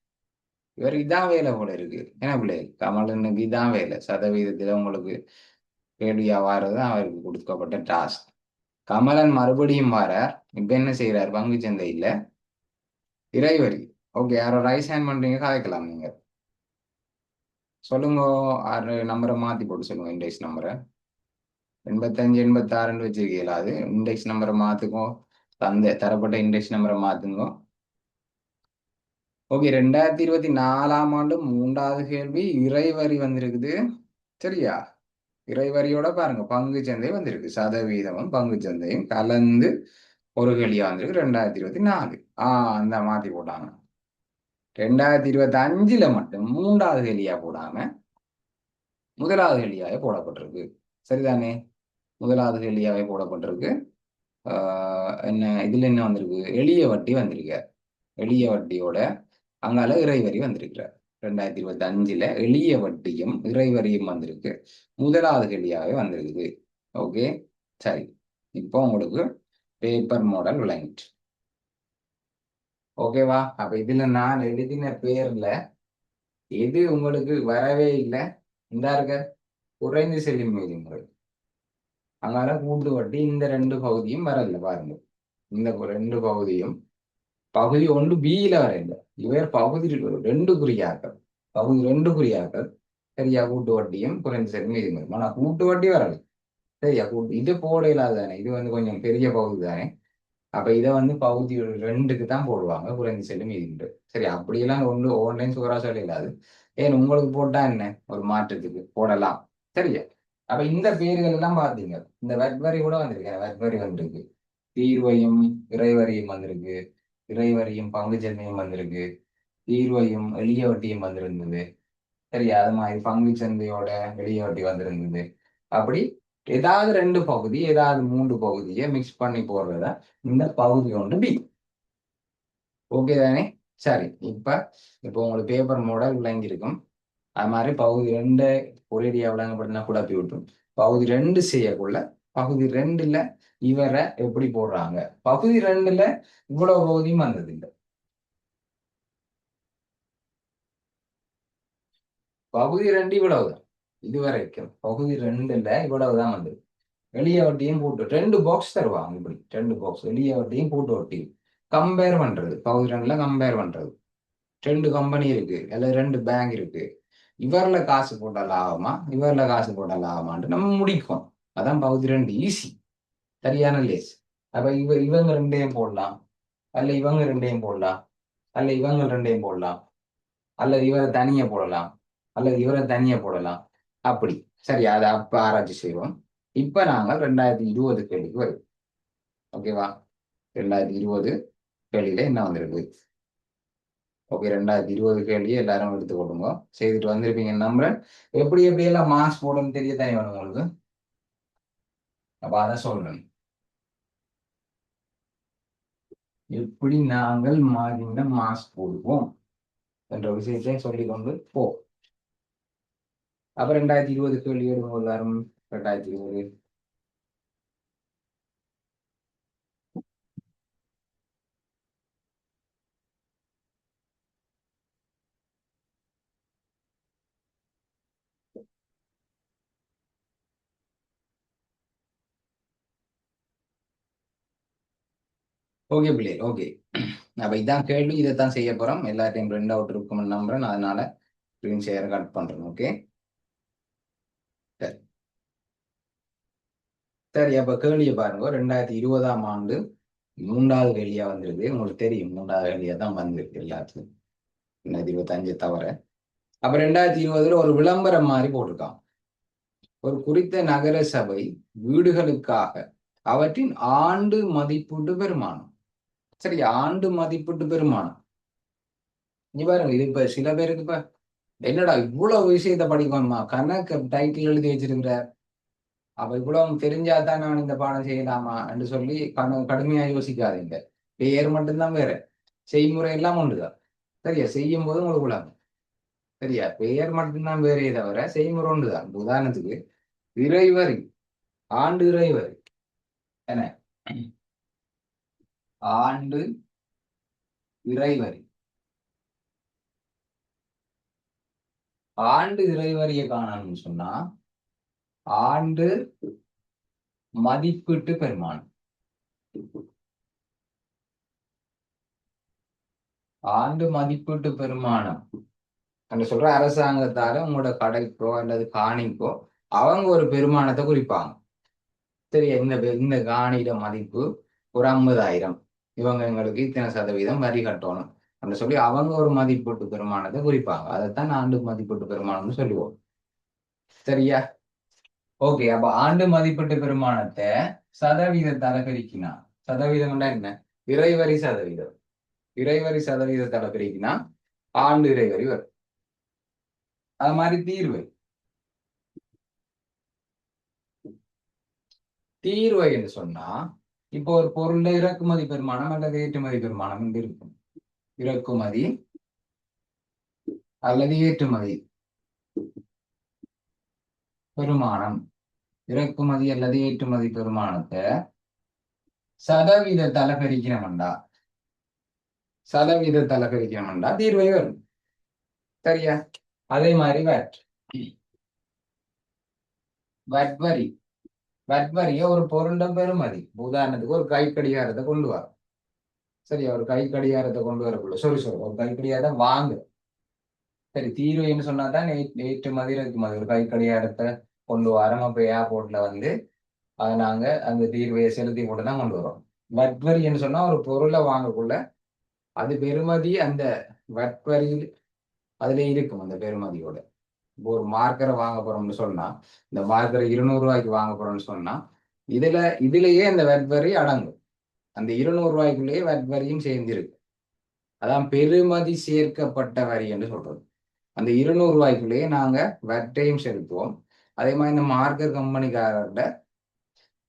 இவருக்கு இதான் வேலை போல இருக்கு. என்ன பிள்ளை, கமலனுக்கு இதான் வேலை. சதவீதத்துல உங்களுக்கு கேள்வியா வாரதுதான் அவருக்கு கொடுக்கப்பட்ட டாஸ்க். கமலன் மறுபடியும் வாரார். இப்ப என்ன செய்யறார்? பங்கு சந்தை இல்ல, இறைவரி. ஓகே, யாரோ ரைஸ் ஹேண்ட் பண்றீங்க, கதைக்கலாம் நீங்க. சொல்லுங்க, 6 நம்பரை மாத்தி போட்டு சொல்லுங்க. இண்டெக்ஸ் நம்பரை 85 86 வச்சிருக்கீங்களா? அது இண்டெக்ஸ் நம்பரை மாத்துக்கோ. தரப்பட்ட இண்டெக்ஸ் நம்பரை மாத்துங்க. ஓகே, 2024ஆம் ஆண்டு 3வது கேள்வி இறைவரி வந்திருக்குது. சரியா? இறைவரியோட பாருங்க, பங்கு சந்தை வந்திருக்கு. சதவீதமும் பங்கு சந்தையும் கலந்து ஒரு கேள்வியா வந்திருக்கு 2024. அந்த மாத்தி போட்டாங்க. 2025ல மட்டும் 3வது கேள்வியா போடாம முதலாவது கேள்வியாவே போடப்பட்டிருக்கு. சரிதானே? முதலாவது கேள்வியாவே போடப்பட்டிருக்கு. என்ன இதுல என்ன வந்திருக்கு? எளிய வட்டி வந்திருக்கு. எளிய வட்டியோட அங்கால இறைவரி வந்திருக்கிறார். 2025ல எளிய வட்டியும் இறைவரியும் வந்திருக்கு. முதலாவது கேள்வியாவே வந்திருக்குது. ஓகே, சரி. இப்போ உங்களுக்கு பேப்பர் மாடல் விளங்கிட்டு ஓகேவா? அப்ப இதுல நான் எழுதின பேர்ல எது உங்களுக்கு வரவே இல்லை, இந்த இருக்க குறைந்து செல்லும் விதிமுறை, அங்கால கூட்டு வட்டி, இந்த ரெண்டு பகுதியும் வரல பாருங்க. இந்த ரெண்டு பகுதியும் பகுதி ஒன்று பியில வரையில, இவர் பகுதி ரெண்டு குறியாக்கள், பகுதி ரெண்டு குறியாக்கள். சரியா? கூட்டு வட்டியும் குறைந்த செல்லும் விதிமுறை. ஆனா கூட்டு வட்டி வரல. சரியா? கூட்டு இது போட இல்லாத தானே, இது கொஞ்சம் பெரிய பகுதி தானே. அப்ப இதை பகுதி ரெண்டுக்கு தான் போடுவாங்க குறைந்த செல்லும் விதிமுறை. சரி, அப்படியெல்லாம் ஒன்று ஆன்லைன் சுகரா சொல்ல இல்லாது. ஏன் உங்களுக்கு போட்டா என்ன, ஒரு மாற்றத்துக்கு போடலாம். சரியா? அப்ப இந்த பேர்கள் எல்லாம் பாத்தீங்க, இந்த வெட்வரி கூட வந்திருக்கு, வெட்வரி வந்திருக்கு, தீர்வையும் இறைவரியும் வந்திருக்கு, இறைவரியும் பங்குச்சந்தையும் வந்திருக்கு, தீர்வையும் எளிய வட்டியும் வந்திருந்தது. சரியா? அது மாதிரி பங்கு சந்தையோட எளிய வட்டி வந்திருந்தது. அப்படி ஏதாவது ரெண்டு பகுதி, ஏதாவது மூன்று பகுதியை மிக்ஸ் பண்ணி போடுறதா இந்த பகுதி ஒன்று பி. ஓகே தானே? சரி, இப்போ உங்களுக்கு பேப்பர் மாடல் விளங்கியிருக்கும். அது மாதிரி பகுதி ரெண்டு ஒரேடியா விளங்கப்படுத்தினா குழப்பி விட்டும். பகுதி ரெண்டு செய்யக்குள்ள பகுதி ரெண்டுல இவரை எப்படி போடுறாங்க, பகுதி ரெண்டுல இவ்வளவு பகுதியும் வந்தது இல்லை. பகுதி ரெண்டு இவ்வளவுதான், இதுவரைக்கும் பகுதி ரெண்டுல இவ்வளவுதான் வந்தது. எளிய வட்டியும் போட்டு ரெண்டு பாக்ஸ் தருவாங்க. இப்படி ரெண்டு பாக்ஸ் எளிய வட்டியும் போட்டு வட்டி கம்பேர் பண்றது, பகுதி ரெண்டுல கம்பேர் பண்றது. ரெண்டு கம்பெனி இருக்கு, அல்லது ரெண்டு பேங்க் இருக்கு, இவர்ல காசு போட்டா லாபமா, இவர்ல காசு போட்டா லாபமான்ட்டு நம்ம முடிக்கும். அதான் பகுதி ரெண்டு ஈஸி, சரியான லேஸ். அப்ப இவங்க ரெண்டையும் போடலாம், அல்ல இவங்க ரெண்டையும் போடலாம், அல்ல இவங்க ரெண்டையும் போடலாம், அல்லது இவரை தனியா போடலாம், அல்லது இவரை தனியா போடலாம். அப்படி சரி, அதை அப்ப ஆராய்ச்சி செய்வோம். இப்ப நாங்கள் 2020 கேள்விக்கு வருவோம். ஓகேவா? 2020 கேள்வியில என்ன வந்திருக்கு? ஓகே, 2020 கேள்வியை எல்லாரும் எடுத்துக்கொள்ளுங்க, செய்துட்டு வந்திருப்பீங்க நம்புறேன். எப்படி எப்படி எல்லாம் மார்க்ஸ் போடணும்னு தெரிய தானே வேணும் உங்களுக்கு. அப்ப அதை சொல்றேன், எப்படி நாங்கள் மாறின மார்க்ஸ் போடுவோம் என்ற விஷயத்தை சொல்லிக்கொண்டு போ. அப்ப 2020 கேள்வி எடுங்க எல்லாரும். 2020 ஓகே பிள்ளைகள், ஓகே. அப்ப இதான் கேள்வி, இதைத்தான் செய்ய போறோம். எல்லாத்தையும் பிரிண்ட் அவுட் இருக்கும்னு நம்புறேன், அதனால ஸ்கிரீன் ஷேர் கட் பண்றேன். ஓகே, சரி. சரி, அப்ப கேள்வியை பாருங்க. 2020ஆம் ஆண்டு 3வது கேள்வியா வந்திருக்கு. உங்களுக்கு தெரியும், 3வது கேள்வியா தான் வந்திருக்கு எல்லாத்துக்கும், 2025 தவிர. அப்ப 2020 ஒரு விளம்பரம் மாதிரி போட்டிருக்கான். ஒரு குறித்த நகர சபை வீடுகளுக்காக அவற்றின் ஆண்டு மதிப்பீட்டு பெருமானம். சரி, ஆண்டு மதிப்பீட்டு பெருமானம். நீ பாருங்க, இது இப்ப சில பேருக்கு இப்ப என்னடா இவ்வளவு விஷயத்த படிக்கணுமா, கணக்கு டைட்டில் எழுதி வச்சிருக்கிற, அப்ப இவ்வளவு தெரிஞ்சாதான் நான் இந்த பாடம் செய்யலாமா என்று சொல்லி கடுமையா யோசிக்காதீங்க. பேர் மட்டும்தான் வேற, செய்முறை எல்லாம் ஒன்றுதான். சரியா? செய்யும் போது உங்களுக்கு விளங்கும். சரியா? பெயர் மட்டும்தான் வேறே தவிர செய்முறை ஒன்றுதான். உதாரணத்துக்கு இறைவரி, ஆண்டு இறைவரி என்ன, ஆண்டு இறைவரி, ஆண்டு இறைவரியை காணணும்னு சொன்னா ஆண்டு மதிப்பீட்டு பெருமானம். ஆண்டு மதிப்பீட்டு பெருமானம் என்று சொல்ற அரசாங்கத்தால உங்களோட கடைக்கோ அல்லது காணிக்கோ அவங்க ஒரு பெருமானத்தை குறிப்பாங்க. சரி, இந்த காணியிட மதிப்பு ஒரு 50,000, இவங்க எங்களுக்கு இத்தனை சதவீதம் வரி கட்டணும் அப்படின்னு சொல்லி அவங்க ஒரு மதிப்பீட்டு பெருமானத்தை குறிப்பாங்க. அதைத்தான் ஆண்டு மதிப்பீட்டு பெருமானம்னு சொல்லுவோம். சரியா? ஓகே, அப்ப ஆண்டு மதிப்பீட்டு பெருமானத்தை சதவீதத்தால பெருக்கினா, சதவீதம் என்ன, இறைவரி சதவீதம், இறைவரி சதவீதத்தால பெருக்கினா ஆண்டு இறைவரி வரும். அது மாதிரி தீர்வு, தீர்வை என்று சொன்னா இப்போ ஒரு பொருள் இறக்குமதி பெருமானம் அல்லது ஏற்றுமதி பெருமானம் என்று இருக்கும். இறக்குமதி அல்லது ஏற்றுமதி பெருமானம், இறக்குமதி அல்லது ஏற்றுமதி பெருமானத்தை சதவீதத்தால பெருக்கிறோம்டா. சதவீதத்தால பிரிக்கணும்டா தீர்வை வரும். சரியா? அதே மாதிரி வரி வரி ஒரு பொருண்ட பெறுமதி. உதாரணத்துக்கு ஒரு கை கடிகாரத்தை கொண்டு வர. சரியா? ஒரு கை கடிகாரத்தை கொண்டு வரக்குள்ள சொல்லி ஒரு கை கடிகாரத்தை வாங்கு. சரி, தீர்வுன்னு சொன்னாதான் ஏற்றுமதி இறக்குமதி. ஒரு கை கடிகாரத்தை கொண்டு வரோம். அப்ப ஏர்போர்ட்ல வந்து அதை நாங்க அந்த தீர்வையை செலுத்தி போட்டு தான் கொண்டு வரோம். வட்வரின்னு சொன்னா ஒரு பொருளை வாங்கக்குள்ள அது பெறுமதி அந்த வட்வரி அதுல இருக்கும். அந்த பெறுமதியோட இப்போ ஒரு மார்க்கரை வாங்க போறோம்னு சொன்னா, இந்த மார்க்கரை 200 ரூபாய்க்கு வாங்க போறோம்னு சொன்னா, இதுல இதுலயே அந்த வட்வரி அடங்கும். அந்த 200 ரூபாய்க்குள்ளேயே வட்வரியும் சேர்ந்திருக்கு. அதான் பெறுமதி சேர்க்கப்பட்ட வரி என்று சொல்றது. அந்த 200 ரூபாய்க்குள்ளேயே நாங்க வட்டையும் செலுத்துவோம். அதே மாதிரி இந்த மார்க்கர் கம்பெனிக்காரர்கிட்ட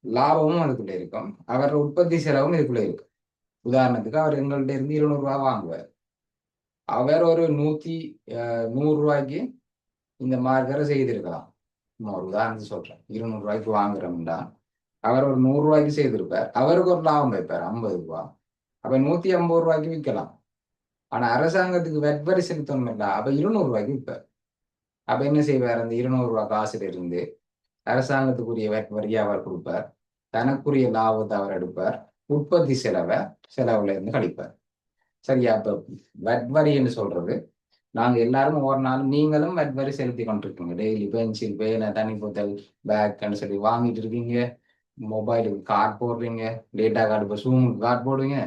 லாபமும் அதுக்குள்ள இருக்கும். அவரோட உற்பத்தி செலவும் இதுக்குள்ள இருக்கும். உதாரணத்துக்கு அவர் எங்கள்கிட்ட இருந்து 200 ரூபாய் வாங்குவார். அவர் ஒரு 100 ரூபாய்க்கு இந்த மார்க்கரை செய்திருக்கலாம். ஒரு உதாரணத்துக்கு சொல்றேன். 200 ரூபாய்க்கு வாங்குறோம்டா அவர் ஒரு 100 ரூபாய்க்கு செய்திருப்பார். அவருக்கு ஒரு லாபம் வைப்பார் 50 ரூபாய். அப்ப 150 ரூபாய்க்கு விற்கலாம். ஆனா அரசாங்கத்துக்கு வரி செலுத்தணும் இல்ல, அப்ப 200 ரூபாய்க்கு விற்பார். அப்ப என்ன செய்வார்? அந்த 200 ரூபாய் காசுல இருந்து அரசாங்கத்துக்குரிய வரியை அவர் கொடுப்பார். தனக்குரிய லாபத்தை அவர் எடுப்பார். உற்பத்தி செலவுல இருந்து கழிப்பார். சரியா? அப்ப வரி என்று சொல்றது நாங்க எல்லாரும் ஒவ்வொரு நாளும் நீங்களும் வரி செலுத்தி கொண்டிருக்கீங்க. டெய்லி பென்சில், பேனை, தனி புத்தல், பேக்னு சொல்லி வாங்கிட்டு இருக்கீங்க. மொபைலுக்கு கார்டு போடுறீங்க. டேட்டா கார்டு இப்போ சூமுக்கு கார்டு போடுவீங்க.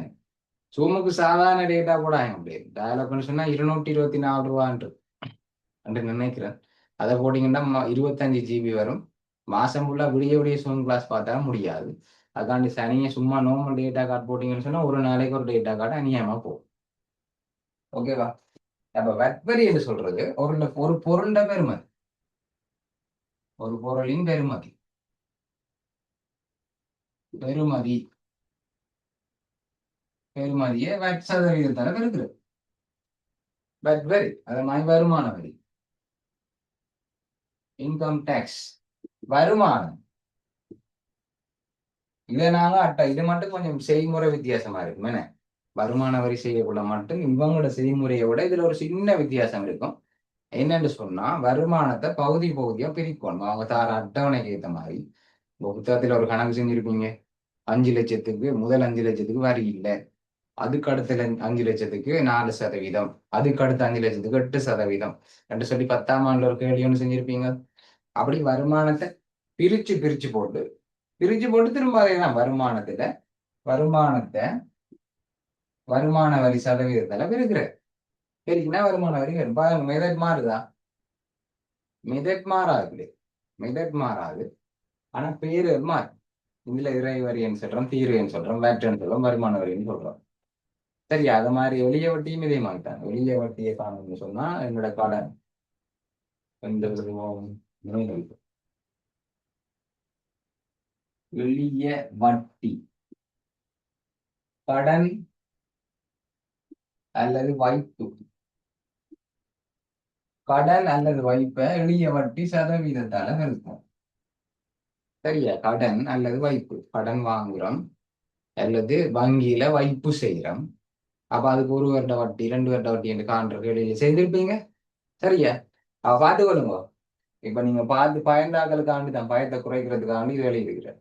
சூமுக்கு சாதாரண டேட்டா போடாங்க. அப்படியே டயலாக்னு சொன்னா 224 ரூபான்னு நினைக்கிறேன். அதை போட்டீங்கன்னா 25 ஜிபி வரும். மாசம் ஃபுல்லா விடிய விடிய சூம் கிளாஸ் பார்த்தா முடியாது. அதுக்காண்டி சனியை சும்மா நார்மல் டேட்டா கார்டு போட்டீங்கன்னு சொன்னா ஒரு நாளைக்கு ஒரு டேட்டா கார்டு அநியாயமா போகும். ஓகேவா? அப்ப வட்வரி என்று சொல்றது ஒரு பொருண்ட பெருமதி. ஒரு பொருளின் பெருமதி பெருமதி பெருமதியை வட் சதவீதத்தால பெருக்கிறது. வட்வரி அது மாதிரி வருமான வரி, இன்கம் டேக்ஸ், வருமானம். இதை நாங்க இது மட்டும் கொஞ்சம் செய்முறை வித்தியாசமா இருக்கும். என்ன? வருமான வரி செய்யக்குள்ள மட்டும் இவங்களோட செய்முறையை விட இதுல ஒரு சின்ன வித்தியாசம் இருக்கும். என்னன்னு சொன்னா வருமானத்தை பகுதி பகுதியா பிரிக்கணும். அவங்க தார அட்டவணைக்கு ஏற்ற மாதிரி. புத்தகத்துல ஒரு கணக்கு செஞ்சிருப்பீங்க. 5 லட்சத்துக்கு முதல் 5 லட்சத்துக்கு வரி இல்லை. அதுக்கு அடுத்த 5 லட்சத்துக்கு 4%, அதுக்கு அடுத்த 5 லட்சத்துக்கு 8% என்று சொல்லி 10ஆம் ஆண்டுல ஒரு கேள்வி ஒன்று செஞ்சிருப்பீங்க. அப்படி வருமானத்தை பிரிச்சு பிரிச்சு போட்டு திரும்ப அதேதான் வருமானத்தை வருமான வரி சதவீதத்தால பெருக்கிற பெருக்கினா வருமான வரி வரும். மெதட் மாறுதா? மெதட் மாறாது. மெதட் மாறாது. ஆனா பேரு மாறு. இதுல இறை வரின்னு சொல்றோம், தீர்வைன்னு சொல்றோம், வேட்டைன்னு சொல்றோம், வருமான வரின்னு சொல்றோம். சரி, அது மாதிரி எளிய வட்டியும் இதே மாதிரிதான். எளிய வட்டியை காணணும்னு சொன்னா என்னோட கடன் எந்த விதமும் எளிய வட்டி கடன் அல்லது வைப்பு. கடன் அல்லது வைப்பை எளிய வட்டி சதவீதத்தால நிறுத்தும். சரியா? கடன் அல்லது வைப்பு. கடன் வாங்குறோம் அல்லது வங்கியில வைப்பு செய்யறோம். அப்ப அதுக்கு 1 வருட வட்டி 2 வருட வட்டி என்று காண்ற கேள்வியில செய்திருப்பீங்க. சரியா? அவ பார்த்து கொள்ளுங்க. இப்ப நீங்க பார்த்து பயந்தாக்களுக்காண்டி தான், பயத்தை குறைக்கிறதுக்காண்டி இது எழுதியிருக்கிறேன்.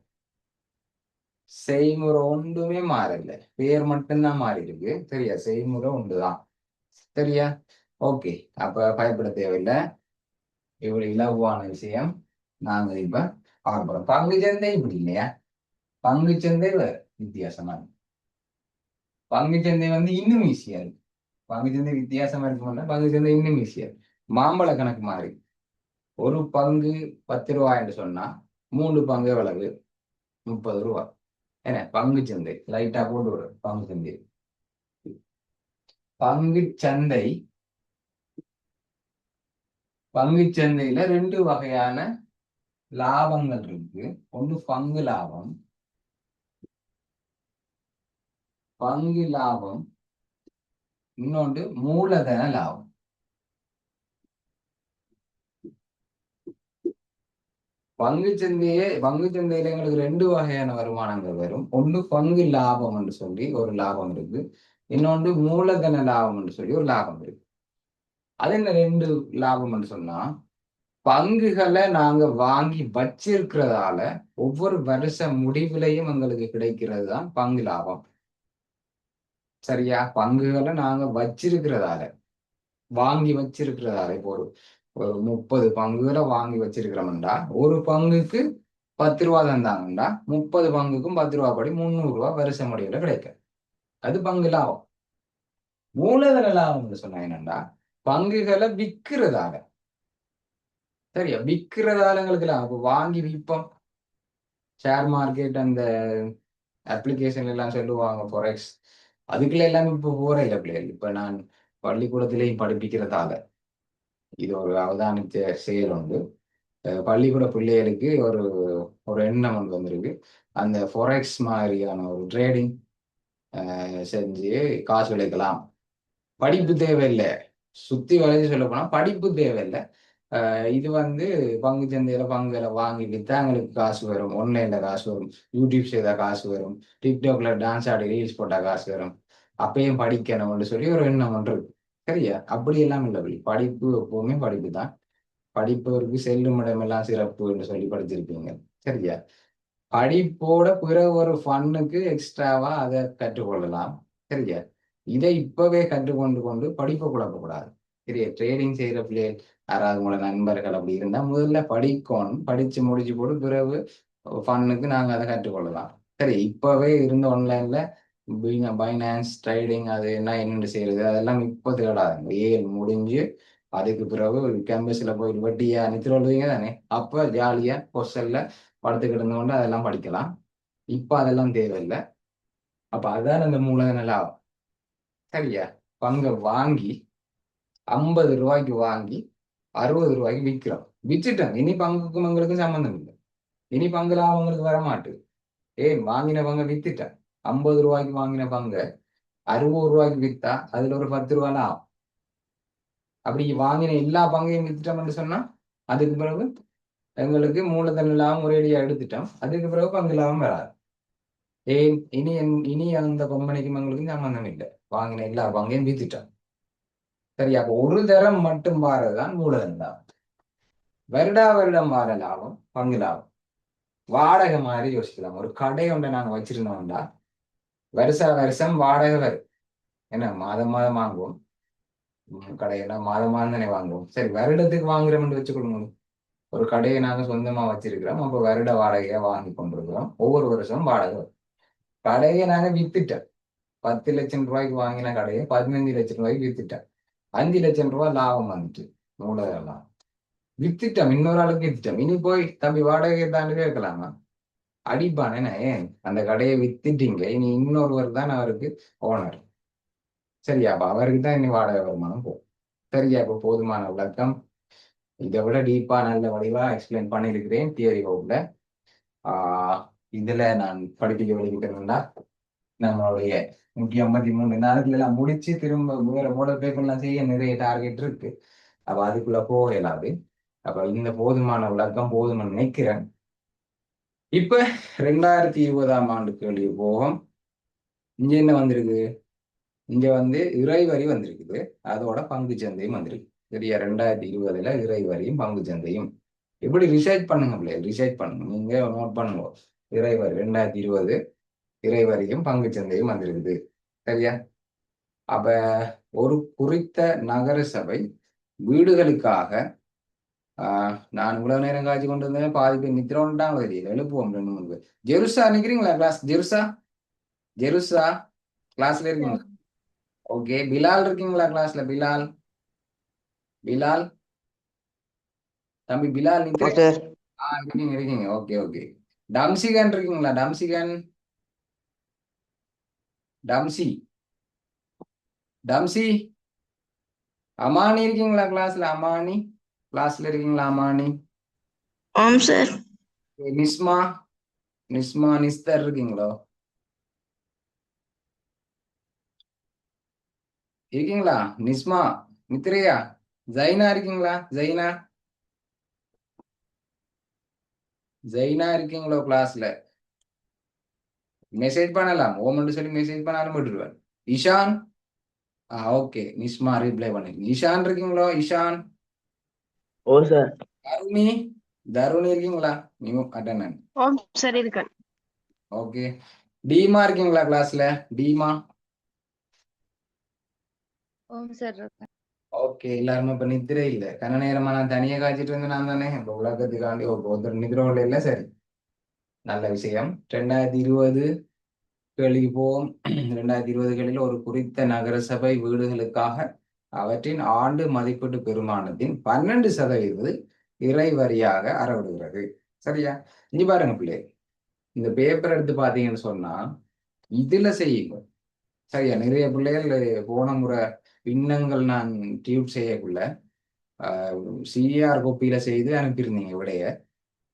செய்முறை ஒன்றுமே மாறல. பேர் மட்டும்தான் மாறி இருக்கு. சரியா? செய்முறை ஒன்றுதான். சரியா? ஓகே. அப்ப பயப்பட தேவையில்லை. இவ்வளவு இலகுவான விஷயம். நாங்க இப்ப பார்க்கிறோம். பங்கு சந்தை இப்படி இல்லையா? பங்கு சந்தை வித்தியாசமா இருக்கு. பங்கு சந்தை வந்து இன்னும் ஈஸியா இருக்கு. பங்கு சந்தை வித்தியாசமா இருக்கும்ல, பங்கு சந்தை இன்னும் ஈஸியா இருக்கு. மாம்பழ கணக்கு மாறி ஒரு பங்கு 10 ரூபாய் என்று சொன்னா 3 பங்கு எவ்வளவு? 30 ரூபாய். என்ன? பங்கு சந்தை லைட்டா போட்டு விடுற பங்கு சந்தை. பங்கு சந்தை பங்கு சந்தையில 2 வகையான லாபங்கள் இருக்கு. ஒன்று பங்கு லாபம். பங்கு லாபம். இன்னொன்று மூலதன லாபம். பங்கு சந்தையில எங்களுக்கு 2 வகையான வருமானங்கள் வரும். ஒன்று பங்கு லாபம் என்று சொல்லி ஒரு லாபம் இருக்கு. இன்னொன்று மூலதன லாபம்னு சொல்லி ஒரு லாபம் இருக்கு. அது என்ன ரெண்டு லாபம்னு சொன்னா, பங்குகளை நாங்க வாங்கி வச்சிருக்கிறதால ஒவ்வொரு வருஷ முடிவுலையும் எங்களுக்கு கிடைக்கிறது தான் பங்கு லாபம். சரியா? பங்குகளை நாங்க வச்சிருக்கிறதால, வாங்கி வச்சிருக்கிறதால, இப்போ ஒரு ஒரு 30 பங்குகளை வாங்கி வச்சிருக்கிறோம்டா, ஒரு பங்குக்கு 10 ரூபா தந்தாங்கண்டா, 30 பங்குக்கும் 10 ரூபா படி 300 ரூபா வருஷ முடிவுல கிடைக்கும். அது பங்கு லாபம். மூலதன லாபம்னு சொன்னா என்னன்னா, பங்குகளை விற்கிறதால. சரியா? விற்கிறதால எங்களுக்கு லாபம். வாங்கி விற்போம். ஷேர் மார்க்கெட் அந்த அப்ளிகேஷன் எல்லாம் சொல்லுவாங்க ஃபாரெக்ஸ், அதுக்குள்ள எல்லாம் இப்போ போற இல்லை பிள்ளைகள். இப்ப நான் பள்ளிக்கூடத்திலேயும் படிப்பிக்கிறதால இது ஒரு அவதானித்த செயல் உண்டு. பள்ளிக்கூட பிள்ளைகளுக்கு ஒரு ஒரு எண்ணம் ஒன்று வந்திருக்கு. அந்த ஃபாரெக்ஸ் மாதிரியான ஒரு ட்ரேடிங் செஞ்சு காசு விளைக்கலாம். படிப்பு தேவையில்லை. சுத்தி வளைஞ்சு சொல்ல போனா படிப்பு தேவையில்லை. இது வந்து பங்கு சந்தையில பங்குகளை வாங்கி வித்தா எங்களுக்கு காசு வரும். ஆன்லைன்ல காசு வரும். யூடியூப் செய்தா காசு வரும். டிக்டாக்ல டான்ஸ் ஆடி ரீல்ஸ் போட்டா காசு வரும். அப்பயும் படிக்கணும்னு சொல்லி ஒரு எண்ணம் ஒன்று இருக்கு. சரியா? அப்படி எல்லாம் இல்லை. படிப்பு எப்பவுமே படிப்பு தான். படிப்பவருக்கு செல்லும் இடமெல்லாம் சிறப்பு என்று சொல்லி படிச்சிருப்பீங்க. சரியா? படிப்போட பிறகு ஒரு ஃபன்னுக்கு எக்ஸ்ட்ராவா அதை கற்றுக்கொள்ளலாம். சரியா? இதை இப்பவே கற்றுக்கொண்டு கொண்டு படிப்பை குழப்பக்கூடாது. சரியா? ட்ரேடிங் செய்யற பிள்ளைகள் யாராவது உங்களோட நண்பர்கள் அப்படி இருந்தா முதல்ல படிக்கணும். படிச்சு முடிச்சு போட்டு பிறகு ஃபன்னுக்கு நாங்க அதை கற்றுக்கொள்ளலாம். சரி, இப்பவே இருந்த ஆன்லைன்ல பைனான்ஸ் ட்ரேடிங் அது என்ன என்னென்று செய்யறது அதெல்லாம் இப்போ தேடாதுங்க. ஏன் முடிஞ்சு அதுக்கு பிறகு கேம்பஸ்ல போய் வட்டியா நித்திர வருவீங்க தானே, அப்ப ஜாலியா ஹாஸ்டல்ல படுத்துக்கிட்டு இருந்தோண்டு அதெல்லாம் படிக்கலாம். இப்ப அதெல்லாம் தேவையில்லை. அப்ப அதான் அந்த மூலதன லாபம். சரியா? பங்கை வாங்கி 50 ரூபாய்க்கு வாங்கி 60 ரூபாய்க்கு விற்கிறோம். விற்றுட்டோம். இனி பங்குக்கும் எங்களுக்கும் சம்பந்தம் இல்லை. இனி பங்கு லாபம் உங்களுக்கு வர மாட்டுது. ஏன் வாங்கின பங்கை வித்துட்டேன். 50 ரூபாய்க்கு வாங்கின பங்கை 60 ரூபாய்க்கு வித்தா அதுல ஒரு 10 ரூபா லாபம். அப்படி வாங்கின எல்லா பங்கையும் வித்துட்டோம்னு சொன்னா அதுக்கு பிறகு எங்களுக்கு மூலதன லாபம் ஒரேடியா எடுத்துட்டோம். அதுக்கு பிறகு பங்கு லாபம் வராது. ஏன் இனி அந்த கம்பெனிக்கும் எங்களுக்கும் சம்பந்தம் இல்லை. வாங்கின எல்லா பங்கையும் வித்துட்டோம். சரி, அப்போ ஒரு தரம் மட்டும் வாரதுதான் மூலதன லாபம். வருடா வருடம் வார லாபம் பங்கு லாபம். வாடகை மாதிரி யோசிக்கலாம். ஒரு கடை ஒன்றை நாங்க வச்சிருந்தோம்டா, வருஷம் வாடகை வரும். என்ன மாதம் மாதம் வாங்குவோம். கடையெல்லாம் மாதம் மாதம் தானே வாங்குவோம். சரி, வருடத்துக்கு வாங்குறோம்னு வச்சுக்கொள்ளுங்க. ஒரு கடையை நாங்க சொந்தமா வச்சிருக்கிறோம். அப்போ வருட வாடகையா வாங்கி கொண்டிருக்கிறோம். ஒவ்வொரு வருஷமும் வாடகை வரும். கடையை நாங்க வித்துட்டோம். 10 லட்சம் ரூபாய்க்கு வாங்கின கடையை 15 லட்சம் ரூபாய்க்கு வித்துட்டேன். 5 லட்சம் ரூபாய் லாபம் வந்துட்டு. மூலதனம் வித்துட்டோம். இன்னொரு ஆளுக்கு வித்துட்டோம். இனி போய் தம்பி வாடகை தாண்டி கேட்கலாமா? அடிப்பான். என்ன, ஏன் அந்த கடையை வித்துட்டீங்க, இனி இன்னொருவர் தான் அவருக்கு ஓனர். சரியா? அப்ப அவருக்கு தான் இனி வாடகை வருமானம் போகும். சரியா? இப்ப போதுமான விளக்கம். இதை விட டீப்பா நல்ல வடிவா எக்ஸ்பிளைன் பண்ணியிருக்கிறேன் தியரி வகுப்புல. இதுல நான் படிப்பிக்க வெளியிட்டேன்னா நம்மளுடைய 153 நாளுக்குள்ள எல்லாம் முடிச்சு திரும்ப வேற மாடல் பேப்பர் எல்லாம் செய்ய நிறைய டார்கெட் இருக்கு. அப்ப அதுக்குள்ள போக இயலாது. அப்ப இந்த போதுமான விளக்கம் போதும்னு நினைக்கிறேன். இப்ப 2020ஆம் ஆண்டு கேள்வி போகும். இங்க என்ன வந்திருக்கு? இங்க வந்து இறைவரி வந்திருக்குது. அதோட பங்கு சந்தையும் வந்திருக்கு. சரியா? 2020ல இறைவரியும் பங்கு சந்தையும் எப்படி ரிசர்ச் பண்ணுங்க பிள்ளைகள், ரிசர்ச் பண்ணுங்க. நீங்க நோட் பண்ணுங்க. இறைவரி 2020 இறைவரியும் பங்கு சந்தையும் வந்திருக்குது. சரியா? அப்ப ஒரு குறித்த நகர சபை வீடுகளுக்காக நான் இவ்வளவு நேரம் காய்ச்சி கொண்டு வந்தேன். பாதி பேர் நித்திரோன்ட்டாங்க. தெரியல, எழுப்புவோம் 2 3 பேர். ஜெருசா நிக்கிறீங்களா கிளாஸ்? ஜெருசா, ஜெருசா கிளாஸ்ல இருக்கீங்களா? ஓகே. பிலால் இருக்கீங்களா கிளாஸ்ல? பிலால், பிலால் தம்பி பிலால் நித்திர சார். இருக்கீங்க இருக்கீங்க. Okay okay. டம்சிகன் இருக்கீங்களா? டம்சிகன், டம்சி, டம்சி. அமானி இருக்கீங்களா கிளாஸ்ல? அமானி கிளாஸ்ல இருக்கீங்களா? அமானி. ஆம் சார். நிஸ்மா, நிஸ்மா நிஸ்தர் இருக்கீங்களோ? இருக்கீங்களா? நிஸ்மா, நித்ரையா, ஜைனா இருக்கீங்களா? ஜைனா, ஜைனா இருக்கீங்களோ கிளாஸ்ல? மெசேஜ் பண்ணலாம். ஓமன்னு சொல்லி மெசேஜ் பண்ணாலும் விட்டுருவேன். இஷான். ஓகே, நிஸ்மா ரிப்ளை பண்ணிருக்கீங்க. இஷான் இருக்கீங்களோ? இஷான். ஓ சார். தருணி, தருணி இருக்கீங்களா? New attendant. ஓம் சார் இருக்கேன். ஓகே. டீமா இருக்கீங்களா கிளாஸ்ல? டீமா. ஓம் சார் இருக்கேன். ஓகே, எல்லாருமே இப்ப நித்திரை இல்ல. கன நேரமா நான் தனியா காய்ச்சிட்டு இருந்தேன். நான் தானே இப்ப உலகத்துக்காண்டி ஒருத்தர் நிதிரோல இல்ல. சரி, நல்ல விஷயம். 2020 கேள்விக்கு போவோம். 2020களில் ஒரு குறித்த நகரசபை வீடுகளுக்காக அவற்றின் ஆண்டு மதிப்பீட்டு பெருமானத்தின் 12% இறைவரியாக அறவிடுகிறது. சரியா? இங்க பாருங்க பிள்ளை, இந்த பேப்பர் எடுத்து பாத்தீங்கன்னு சொன்னா இதுல செய்யுங்க. சரியா? நிறைய பிள்ளைகள் போன முறை பின்னங்கள் நான் டியூட் செய்யக்குள்ள சிஆர் கோப்பியில செய்து அனுப்பியிருந்தீங்க விடைய.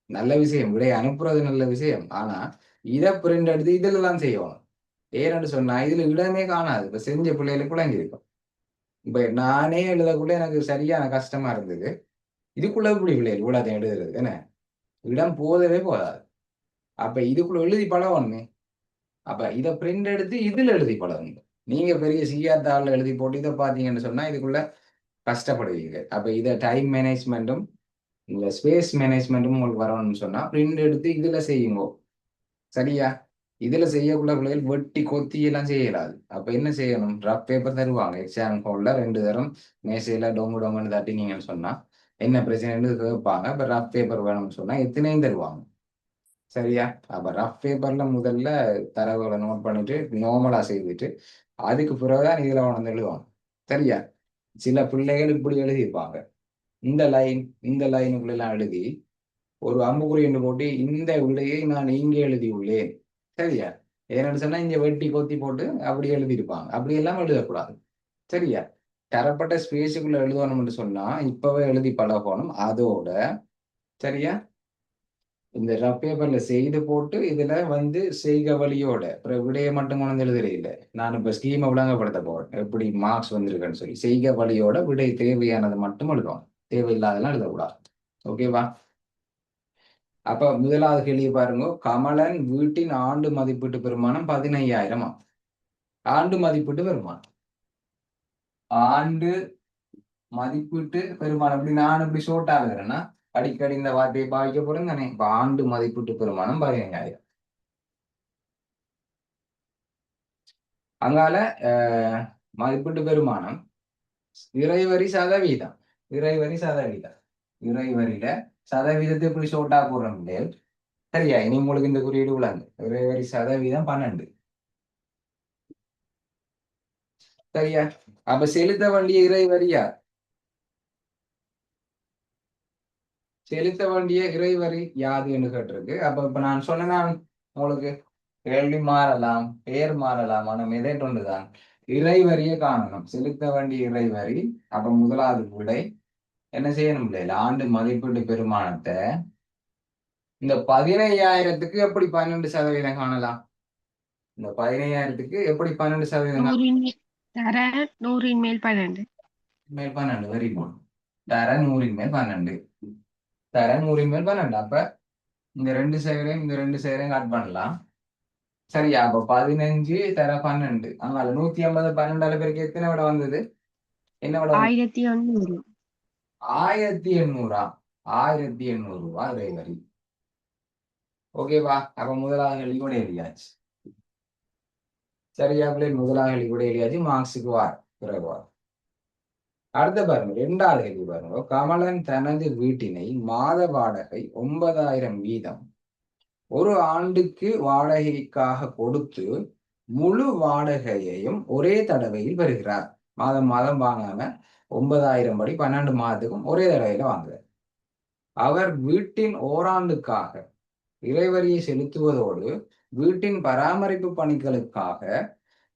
நல்ல விஷயம், விடைய அனுப்புறது நல்ல விஷயம். ஆனா இதை பிரிண்ட் எடுத்து இதுல எல்லாம் செய்யணும். ஏன்னு சொன்னா இதுல இடமே காணாது. இப்ப செஞ்ச பிள்ளைகளுக்கு குழஞ்சிருக்கும். இப்ப நானே எழுதக்குள்ள எனக்கு சரியான கஷ்டமா இருந்தது. இதுக்குள்ள இப்படி பிள்ளைகள் இவ்வளோத்தையும் எழுதுறது என்ன, இடம் போதவே போதாது. அப்ப இதுக்குள்ள எழுதி பழகணுமே. அப்ப இதை பிரிண்ட் எடுத்து இதுல எழுதி பழகுங்க. நீங்க பெரிய சிஆர் தாளில் எழுதி போட்டு இதை பார்த்தீங்கன்னு சொன்னா இதுக்குள்ள கஷ்டப்படுவீங்க. அப்ப இதை டைம் மேனேஜ்மெண்ட்டும் இந்த ஸ்பேஸ் மேனேஜ்மெண்ட்டும் உங்களுக்கு வரணும்னு சொன்னா பிரிண்ட் எடுத்து இதுல செய்யுங்க. சரியா? இதுல செய்யக்குள்ள பிள்ளைகள் வெட்டி கொத்தி எல்லாம் செய்யலாது. அப்ப என்ன செய்யணும்? ரஃப் பேப்பர் தருவாங்க எக்ஸாம் ஹால்ல 2 தரம் மேசையில டொங்கு டொங்குன்னு தட்டினீங்கன்னு சொன்னா என்ன பிரச்சனைன்னு கேட்பாங்க. அப்ப ரஃப் பேப்பர் வேணும்னு சொன்னா எத்தனையும் தருவாங்க. சரியா? அப்ப ரஃப் பேப்பர்ல முதல்ல தரவுகளை நோட் பண்ணிட்டு நார்மலா செய்துட்டு அதுக்கு பிறகுதான் இதுல உணர்ந்து எழுதுவாங்க. சரியா? சில பிள்ளைகள் இப்படி எழுதியிருப்பாங்க. இந்த லைன் இந்த லைனுக்குள்ள எல்லாம் எழுதி ஒரு அம்புக்குறி என்று போட்டு இந்த விடையை நான் இங்கே எழுதி உள்ளேன். சரியா? ஏன்னு சொன்னா இங்க வெட்டி கொத்தி போட்டு அப்படி எழுதியிருப்பாங்க. அப்படி எல்லாம் எழுதக்கூடாது. சரியா? தரப்பட்ட ஸ்பேஸுக்குள்ள எழுதணும்னு சொன்னா இப்பவே எழுதி பழகணும். அதோட சரியா, இந்த ரஃப் பேப்பர்ல செய்து போட்டு இதுல செய்க வழியோட விடையை மட்டும் கொண்டு எழுதுற இல்லை. நான் இப்ப ஸ்கீமை விளங்கப்படுத்த போறேன் எப்படி மார்க்ஸ் வந்திருக்குன்னு சொல்லி. செய்க வழியோட விடை தேவையானது மட்டும் எழுதுவோம், தேவையில்லாதெல்லாம் எழுதக்கூடாது. ஓகேவா? அப்ப முதலாவது கேள்வி பாருங்க. கமலன் வீட்டின் ஆண்டு மதிப்பீட்டு பெருமானம் 15,000. ஆண்டு மதிப்பீட்டு பெருமானம், ஆண்டு மதிப்பீட்டு பெருமானம் இப்படி நான் இப்படி ஷோர்ட் ஆகுறேன்னா அடிக்கடி இந்த வார்த்தையை பாவிக்க போறேன் தானே. இப்ப ஆண்டு மதிப்பீட்டு பெருமானம் 15,000. அங்கால மதிப்பீட்டு பெருமானம் இறைவரி சதவீதம். இறைவரி சதவீதம், இறைவரியில சதவீதத்தை இப்படி ஷோர்ட்டா போடுறோம் இல்லையா? சரியா? இனி உங்களுக்கு இந்த குறியீடு விளங்கு. இறைவரி சதவீதம் 12. சரியா? அப்ப செலுத்த வேண்டிய இறைவரியா? செலுத்த வேண்டிய இறைவரி யாது என்று கேட்டிருக்கு. அப்ப இப்ப நான் சொன்னா உங்களுக்கு கேள்வி மாறலாம், பெயர் மாறலாம், ஆனா மெதேட் ஒன்றுதான். இறைவரியை காணணும், செலுத்த வேண்டிய இறைவரி. அப்ப முதலாவது விடை என்ன செய்யணும் இல்லையா? ஆண்டு மதிப்பீட்டு பெருமானத்தை இந்த 15,000க்கு எப்படி 12% காணலாம்? இந்த 15,000க்கு எப்படி 12% தர 100 மேல் 12. மேல் 12? Very good. தர 100 மேல் 12. தர 100 மேல் 12. அப்ப இந்த 2 சேரையும் இந்த 2 சேரையும் கட் பண்ணலாம். சரியா? அப்ப 15 தர 12. அதனால 150 12 பேருக்கு எத்தனை விட வந்தது? என்ன விட? 1800. 1800. 1800 ரூபாய் இறைவரி. ஓகேவா? அப்ப முதலாவது கேள்வி கூட எழுதியாச்சு. சரியா பிள்ளை? முதலாவது கேள்வி கூட எழுதியாச்சு. மார்க்ஸுக்கு வார் பிறகு வார். அடுத்த பாருங்க, 2வது கேள்வி பாருங்க. கமலன் தனது வீட்டினை மாத வாடகை 9,000 வீதம் ஒரு ஆண்டுக்கு வாடகைக்காக கொடுத்து முழு வாடகையையும் ஒரே தடவையில் பெறுகிறார். மாதம் மாதம் வாங்காம 9,000 படி 12 மாதத்துக்கும் ஒரே தடவையில வாங்குறார். அவர் வீட்டின் ஓராண்டுக்காக இறைவரியை செலுத்துவதோடு வீட்டின் பராமரிப்பு பணிகளுக்காக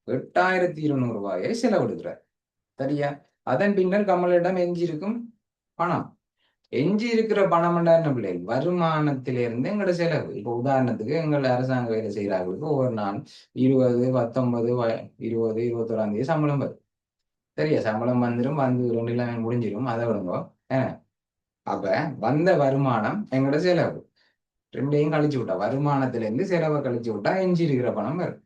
8,200 ரூபாயை செலவிடுகிறார். சரியா? அதன் பின்னர் கமலிடம் எஞ்சியிருக்கும் பணம், எஞ்சி இருக்கிற பணம் என்ன பிள்ளைகள்? வருமானத்திலிருந்து எங்களோட செலவு. இப்போ உதாரணத்துக்கு எங்கள் அரசாங்க வேலை செய்கிறார்களுக்கு ஒவ்வொரு நாள் 20, 19, 20, 21ஆம் தேதி சம்பளம் வரும். சரியா? சம்பளம் வந்துடும், வந்து 2 கிழமை முடிஞ்சிடும். அதை விடுங்க. அப்ப வந்த வருமானம் எங்களோட செலவு ரெண்டையும் கழிச்சு விட்டா, வருமானத்திலிருந்து செலவை கழிச்சு விட்டா எஞ்சி இருக்கிற பணம் வரும்.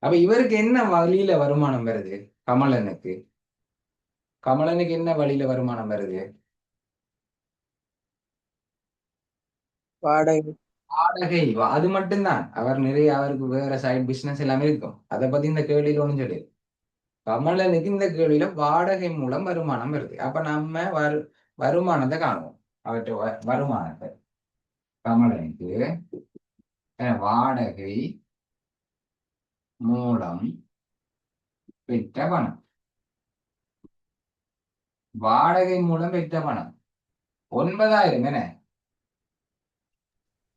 அப்ப இவருக்கு என்ன வழியில வருமானம் வருது? கமலனுக்கு கமலனுக்கு என்ன வழியில வருமானம் வருது? வாடகை. வாடகை. அது மட்டும்தான். அவர் நிறைய அவருக்கு வேற சைட் பிசினஸ் எல்லாமே இருக்கும். அதை பத்தி இந்த கேள்வியில ஒண்ணும் சொல்லு. கமலனுக்கு இந்த கேள்வியில வாடகை மூலம் வருமானம் வருது. அப்ப நம்ம வருமானத்தை காணுவோம். அவற்றை வருமானத்தை கமலனுக்கு வாடகை மூலம் பெற்ற பணம். வாடகை மூலம் பெற்ற பணம் 9,000 என்ன?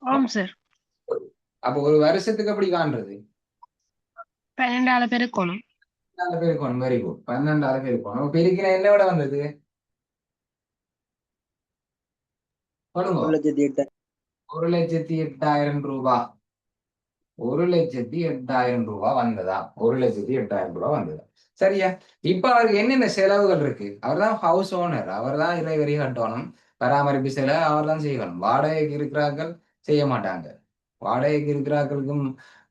ஆம் சார். அப்ப ஒரு வருஷத்துக்கு எப்படி காண்றது? 12 பெருக்கணும். 12 பேருக்கு வெரி குட். 12 பேருக்கு அப்ப பெருக்கின என்ன விட வந்தது சொல்லுங்க? 1,08,000. 1,08,000 ரூபாய். 1,08,000 ரூபாய் வந்ததா? 1,08,000 ரூபாய் வந்ததா? சரியா? இப்ப அவருக்கு என்னென்ன செலவுகள் இருக்கு? அவர் தான் ஹவுஸ் ஓனர். அவர் தான் இறைவரி கட்டணும். பராமரிப்பு செலவு அவர் தான் செய்யணும். வாடகைக்கு இருக்கிறார்கள் செய்ய மாட்டாங்க. வாடகைக்கு இருக்கிறார்களுக்கும்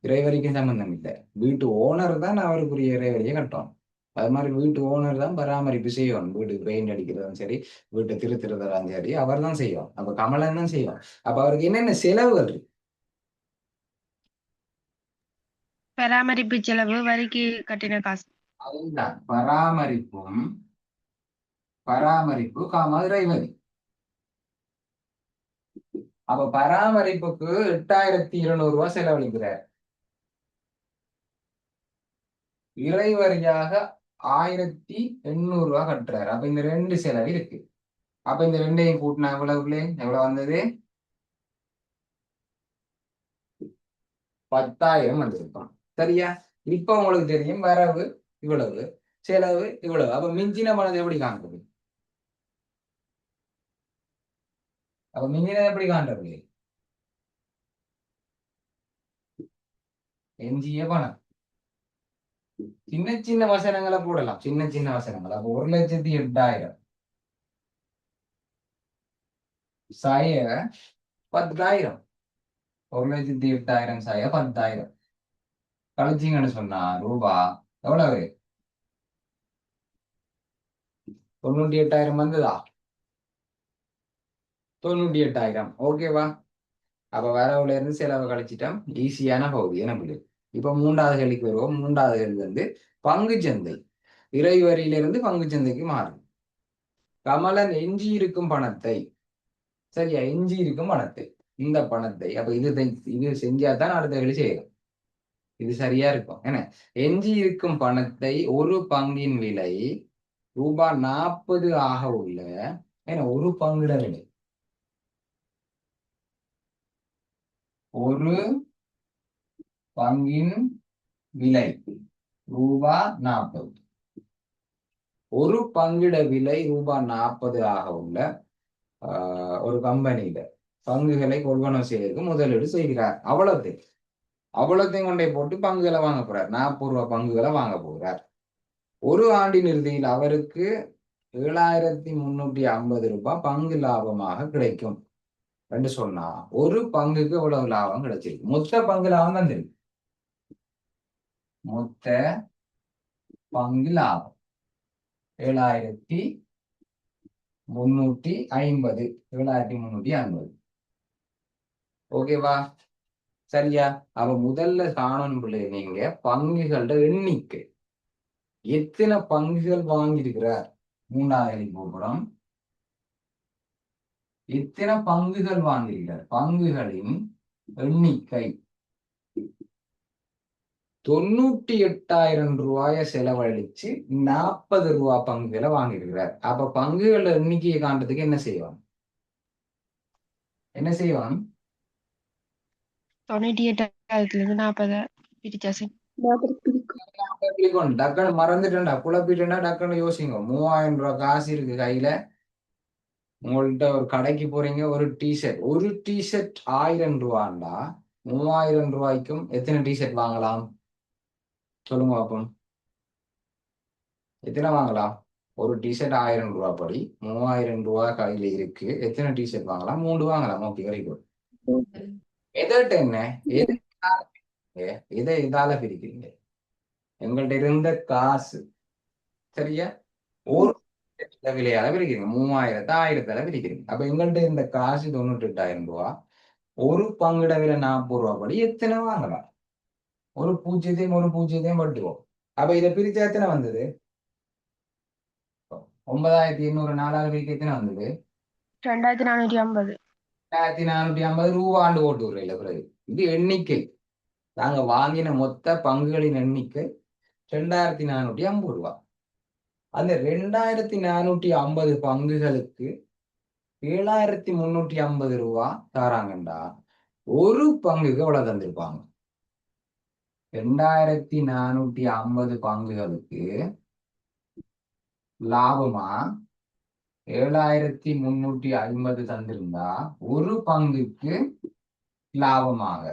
இறைவரிக்கும் சம்பந்தம் இல்லை. வீட்டு ஓனர் தான் அவருக்குரிய இறைவரியை கட்டணும். அது மாதிரி வீட்டு ஓனர் தான் பராமரிப்பு செய்யணும். வீடு பெயிண்ட் அடிக்கிறதும் சரி, வீட்டை திருத்துறதும் சரி, அவர் தான் செய்யும். அப்ப கமலன் தான் செய்யும். அப்ப அவருக்கு என்னென்ன செலவுகள் இருக்கு? பராமரிப்பு செலவு, வரிக்கு கட்டின காசு. அதுதான் பராமரிப்பு காம இறைவரி. அப்ப பராமரிப்புக்கு 8,200 ரூபாய் செலவழிக்கிறார். இறைவரியாக 1,800 ரூபாய் கட்டுறாரு. அப்ப இந்த ரெண்டு செலவு இருக்கு. அப்ப இந்த ரெண்டையும் கூட்டினா எவ்வளவு வந்தது? 10,000 வந்திருக்கும். சரியா? இப்ப உங்களுக்கு தெரியும் வரவு இவ்வளவு, செலவு இவ்வளவு. அப்ப மிஞ்சின பணத்தை எப்படி காண்றது? அப்ப மிஞ்சின எப்படி காண்றது? எஞ்சிய பணம். சின்ன சின்ன வசனங்களை போடலாம். சின்ன சின்ன வசனங்கள். அப்ப 1,08,000 சாய 10,000. 1,08,000 சாய 10,000 கழிச்சிங்கன்னு சொன்னா ரூபா எவ்வளவு? 98,000 வந்ததா? 98,000. ஓகேவா? அப்ப வரவுல இருந்து செலவு கழிச்சிட்டோம். ஈஸியான பகுதி என்ன? இப்ப 3வது கேள்விக்கு வருவோம். 3வது கேள்வி வந்து பங்குச்சந்தை. இறைவரியிலிருந்து பங்குச்சந்தைக்கு மாறும். கமலன் எஞ்சி இருக்கும் பணத்தை, சரியா, எஞ்சி இருக்கும் பணத்தை, இந்த பணத்தை, அப்ப இது செஞ்சாதான் அடுத்த கேள்வி செய்யலாம். இது சரியா இருக்கும். என்ன? எஞ்சி இருக்கும் பணத்தை ஒரு பங்கின் விலை ரூபாய் 40 ஆக உள்ள ஒரு பங்கிட விலை, ஒரு பங்கின் விலை ரூபாய் 40. ஒரு பங்கிட விலை ரூபாய் 40 ஆக உள்ள ஒரு கம்பெனியில பங்குகளை கொள்வனவு செய்வதற்கு முதலீடு செய்கிறார். அவ்வளோத்தையும் கொண்டே போட்டு பங்குகளை வாங்க போறார். 40 ரூபாய் பங்குகளை வாங்க போகிறார். ஒரு ஆண்டின் இறுதியில் அவருக்கு 7,350 ரூபாய் பங்கு லாபமாக கிடைக்கும் என்று சொன்னா ஒரு பங்குக்கு எவ்வளவு லாபம் கிடைச்சிருக்கு? மொத்த பங்கு லாபம் தந்திருக்கு. மொத்த பங்கு லாபம் 7,350. 7,350. ஓகேவா? சரியா? அவ முதல்ல காணணும் பிள்ளை நீங்க பங்குகளோட எண்ணிக்கை. எத்தனை பங்குகள் வாங்கியிருக்கிறார்? 3வது போகிறோம். எத்தனை பங்குகள் வாங்கியிருக்கிறார்? பங்குகளின் எண்ணிக்கை 98,000 ரூபாய செலவழிச்சு 40 ரூபாய் பங்குகளை வாங்கியிருக்கிறார். அப்ப பங்குகள் எண்ணிக்கையை காண்றதுக்கு என்ன செய்வான்? 98,000 40 பிரிச்சாச்சு. டக்குன்னு மறந்துட்டேன்டா, குழப்பிட்டேன்டா. டக்குன்னு யோசிங்க. 3,000 ரூபாய் காசு இருக்கு கையில. உங்கள்கிட்ட ஒரு கடைக்கு போறீங்க. ஒரு டிஷர்ட் 1,000 ரூபாண்டா 3,000 ரூபாய்க்கும் எத்தனை டிஷர்ட் வாங்கலாம் சொல்லுங்க பாப்போம். எத்தனை வாங்கலாம்? ஒரு டிஷர்ட் 1,000 ரூபாய் படி 3,000 ரூபாய் கையில இருக்கு. எத்தனை டிஷர்ட் வாங்கலாம்? 3 வாங்கலாம். Okay, very good. எதட்ட என்ன? எதை இதால பிரிக்கிறீங்க? எங்கள்கிட்ட இருந்த காசு சரியா ஒரு விலையால பிரிக்கிறீங்க 3000 1000 பிரிக்கிறீங்க. அப்ப எங்கள்கிட்ட இருந்த காசு 98,000 ரூபா. ஒரு பங்குட விலை 40 ரூபா படி எத்தனை வாங்கலாம்? ஒரு பூஜ்ஜியத்தையும் பட்டுவோம். அப்ப இதை பிரிச்சா எத்தனை வந்தது? 9,800 4ஆல் பிரிக்க எத்தனை வந்தது? 2450. 2450 ரூபா ஆண்டு போட்டு விடுறீங்க பிறகு. இது எண்ணிக்கை. நாங்க வாங்கின மொத்த பங்குகளின் எண்ணிக்கை 2450 ரூபா. அந்த 2450 பங்குகளுக்கு 7,350 ரூபா தராங்கண்டா ஒரு பங்குக்கு எவ்வளவு தந்திருப்பாங்க? 2450 பங்குகளுக்கு லாபமா 7,350 தந்திருந்தா ஒரு பங்குக்கு லாபமாக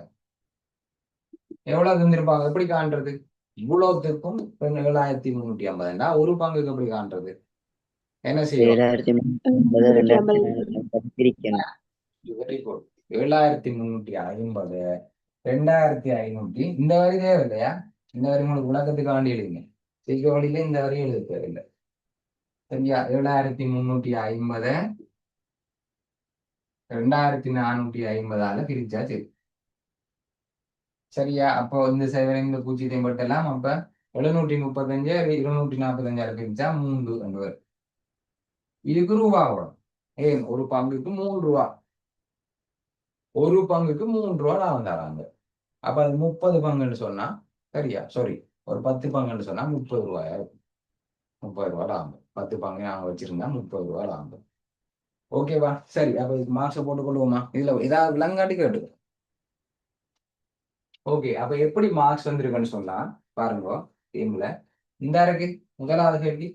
எவ்வளவு தந்திருப்பாங்க? எப்படி காண்றது? இவ்வளவுக்கும் 7,350 ஒரு பங்குக்கு எப்படி காண்றது? என்ன செய்வோம்? 7,350 பிரிக்கணும். Very good. 7,350 2,500 இந்த வரி தேவை இல்லையா? இந்த வரி உங்களுக்கு விளக்கத்துக்கு வேண்டி எழுதுங்க. செய்க வழியில இந்த வரி எழுத தேவையில்லை சரியா? 7,350 2,450 பிரிச்சா சரி சரியா? அப்போ இந்த சேவை இந்த பூஜ்ஜியத்தையும் பட்டெல்லாம் அப்ப 735 245 பிரிச்சா 3 என்று இதுக்கு ரூபா வரும். ஏன் ஒரு பங்குக்கு 3 ரூபா. ஒரு பங்குக்கு 3 ரூபா லாபம் தராங்க. அப்ப அது 30 பங்குன்னு சொன்னா சரியா? சாரி, ஒரு 10 பங்குன்னு சொன்னா 30 ரூபாயா இருக்கும். 30 ரூபா லாபம். 10 பங்கு நாங்க வச்சிருந்தா 30 ரூபா லாபம். ஓகேவா? சரி, அப்ப இதுக்கு மார்க்ஸை போட்டுக்கொள்வோமா? இதுல ஏதாவது விலங்காட்டி கேட்டு. ஓகே, அப்ப எப்படி மார்க்ஸ் வந்திருக்குன்னு சொன்னா பாருங்க. டீம்ல இந்த இருக்கு முதலாவது கேள்வி.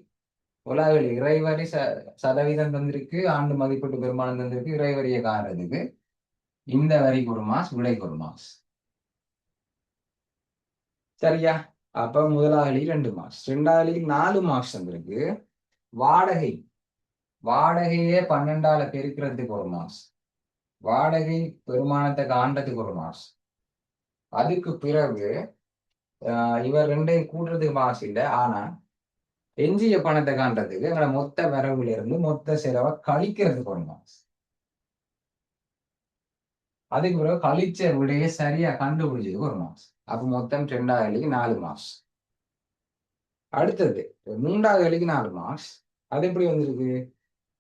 முதலாவது இறைவரி சதவீதம் தந்திருக்கு, ஆண்டு மதிப்பீட்டு பெருமானம் தந்திருக்கு. இறைவரியை காண்றதுக்கு இந்த வரிக்கு ஒரு மார்க்ஸ், விடைக்கு ஒரு மார்க்ஸ். சரியா? அப்ப முதலாளி 2 மார்க்ஸ், 2வது 4 மார்க்ஸ் வந்திருக்கு. வாடகை வாடகையே 12ஆல பெருக்கிறதுக்கு ஒரு மார்க்ஸ். வாடகை பெருமானத்தை காண்றதுக்கு ஒரு மார்க்ஸ். அதுக்கு பிறகு இவர் ரெண்டையும் கூட்டுறதுக்கு மார்க்ஸ் இல்லை. ஆனா எஞ்சிய பணத்தை காண்றதுக்கு எங்களை மொத்த வரவுல இருந்து மொத்த செலவை கழிக்கிறதுக்கு ஒரு மார்க்ஸ். அதுக்கு பிறகு கழிச்ச விடையை சரியா கண்டுபிடிச்சதுக்கு ஒரு மார்க்ஸ். அப்ப மொத்தம் 2வது 4 மார்க்ஸ். அடுத்தது 3வது 4 மார்க்ஸ். அது எப்படி வந்திருக்கு?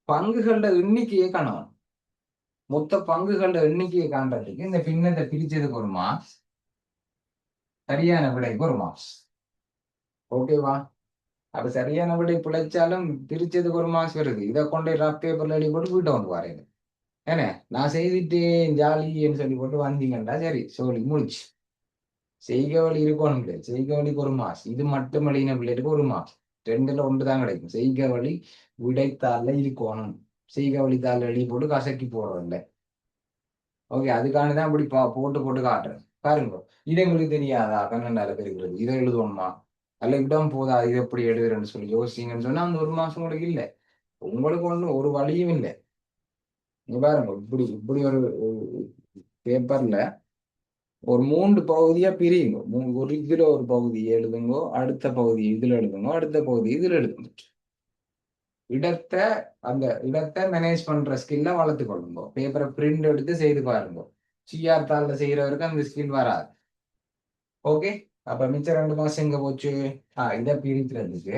பங்குகளோட எண்ணிக்கையை காணணும். மொத்த பங்குகளோட எண்ணிக்கையை காண்றதுக்கு இந்த பின்னத்தை பிரிச்சதுக்கு ஒரு மார்க்ஸ், சரியான விடைக்கு ஒரு மார்க்ஸ். ஓகேவா? அப்ப சரியான விடை பிழைச்சாலும் பிரிச்சதுக்கு ஒரு மார்க்ஸ் வருது. இதை கொண்டு ரஃப் பேப்பர்ல எழுதி போட்டு வீட்டை வந்து வரேன். ஏன்னா நான் செய்துட்டேன் ஜாலின்னு சொல்லி போட்டு வந்தீங்கண்டா சரி சொல்லி முடிச்சு. செய்க வழி இருக்கணும் இல்லை, செய்க வழிக்கு ஒரு மார்க்ஸ். இது மட்டும் எழுதின பிள்ளைக்கு ஒரு மார்க்ஸ். 2ல 1 தான் கிடைக்கும். செய்க வழி விடைத்தாள்ல இருக்கணும். செய்க வழித்தாள் எழுதி போட்டு கசக்கி போடுறோம் இல்லை. ஓகே, அதுக்கானதான் இப்படி போட்டு போட்டு காட்டுறேன். பாருங்க, இது எங்களுக்கு தெரியாதா 12ஆல பெருக்கிறது? இதை எழுதுவோம்மா அல்ல இடம் போதா, இது எப்படி எழுதுறேன்னு சொல்லி யோசிங்கன்னு சொன்னா அந்த ஒரு மாசம் உங்களுக்கு இல்லை. உங்களுக்கு ஒன்றும் ஒரு வழியும் இல்லை. நீங்க பாருங்க, இப்படி இப்படி ஒரு பேப்பர்ல ஒரு 3 பகுதியா பிரியுங்க. ஒரு இதுல ஒரு பகுதி எழுதுங்க, அடுத்த பகுதி இதுல எழுதுங்க, அடுத்த பகுதி இதுல எழுதுங்க. இடத்தை அந்த இடத்தை மேனேஜ் பண்ற ஸ்கில்ல வளர்த்து கொள்ளுங்க. பேப்பரை பிரிண்ட் எடுத்து செய்து பாருங்க. சிஆர் தாள்ல செய்யறவருக்கு அந்த ஸ்கில் வராது. ஓகே, அப்ப மிச்சம் 2 மாசம் எங்க போச்சு? இதை பிரிக்கிறதுக்கு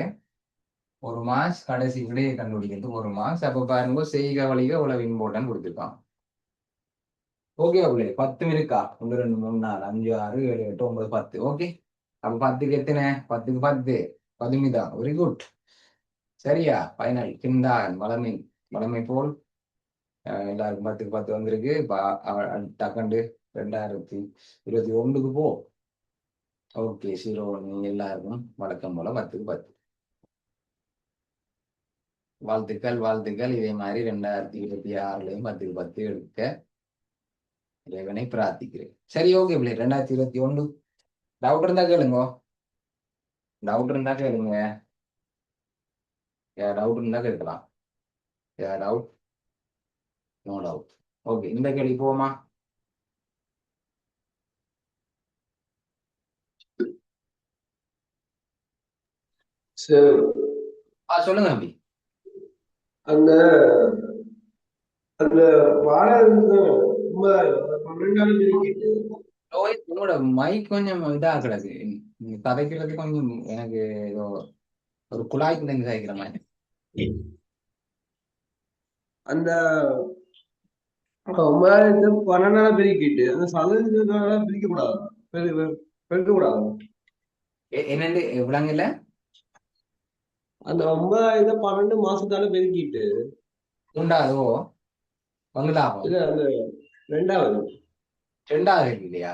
ஒரு மாஸ், கடைசி விடையை கண்டுபிடிக்கிறதுக்கு ஒரு மாஸ். அப்ப பாருங்க, செய்க வழிக உழவு இம்போர்ட்டன் கொடுத்துருக்காங்க. ஓகே, அவ்வளோ 10 இருக்கா? 1 2 3 4 5 6 7 8 9 10. ஓகே, அப்ப 10க்கு எத்தனை? 10க்கு 10 10 வெரி குட். சரியா? ஃபைனல் கிண்டான் வளமை வளமை போல் எல்லாருக்கும் 10க்கு 10 வந்திருக்கு. டக்கண்டு 2021க்கு போ. ஓகே, 0 எல்லாருக்கும் வழக்கம் போல 10க்கு 10 வாழ்த்துக்கள் வாழ்த்துக்கள். இதே மாதிரி 2026லயும் 10க்கு 10 எடுக்க இறைவனை பிரார்த்திக்கிறேன். சரி, ஓகே பிள்ளை. 2021 டவுட் இருந்தா கேளுங்க. டவுட் இருந்தா கேளுங்க. டவுட் இருந்தா கேட்கலாம். டவுட்? No doubt. ஓகே, இந்த கேள்வி போமா? சரி. சொல்லுங்க தம்பி. அந்த அந்த வாழை இருந்து ரொம்ப 12 பிரிக்கிட்டு ரோஹித், உங்களோட மைக் கொஞ்சம் இதா கிடக்கு. நீங்க கதைக்கிறது கொஞ்சம் எனக்கு ஏதோ ஒரு குழாய்க்குள்ள இருந்து கதைக்கிற மாதிரி. அந்த 9,12 பிரிக்கிட்டு அந்த சதவீதத்தால பிரிக்க கூடாது, பெருக்க கூடாது. என்னண்டு விளங்கல. அந்த 9,12 மாசத்தால பெருக்கிட்டு உண்டாதோ பங்குலாபம் இல்ல அந்த ரெண்டாவது. ரெண்டாவது இருக்கு இல்லையா?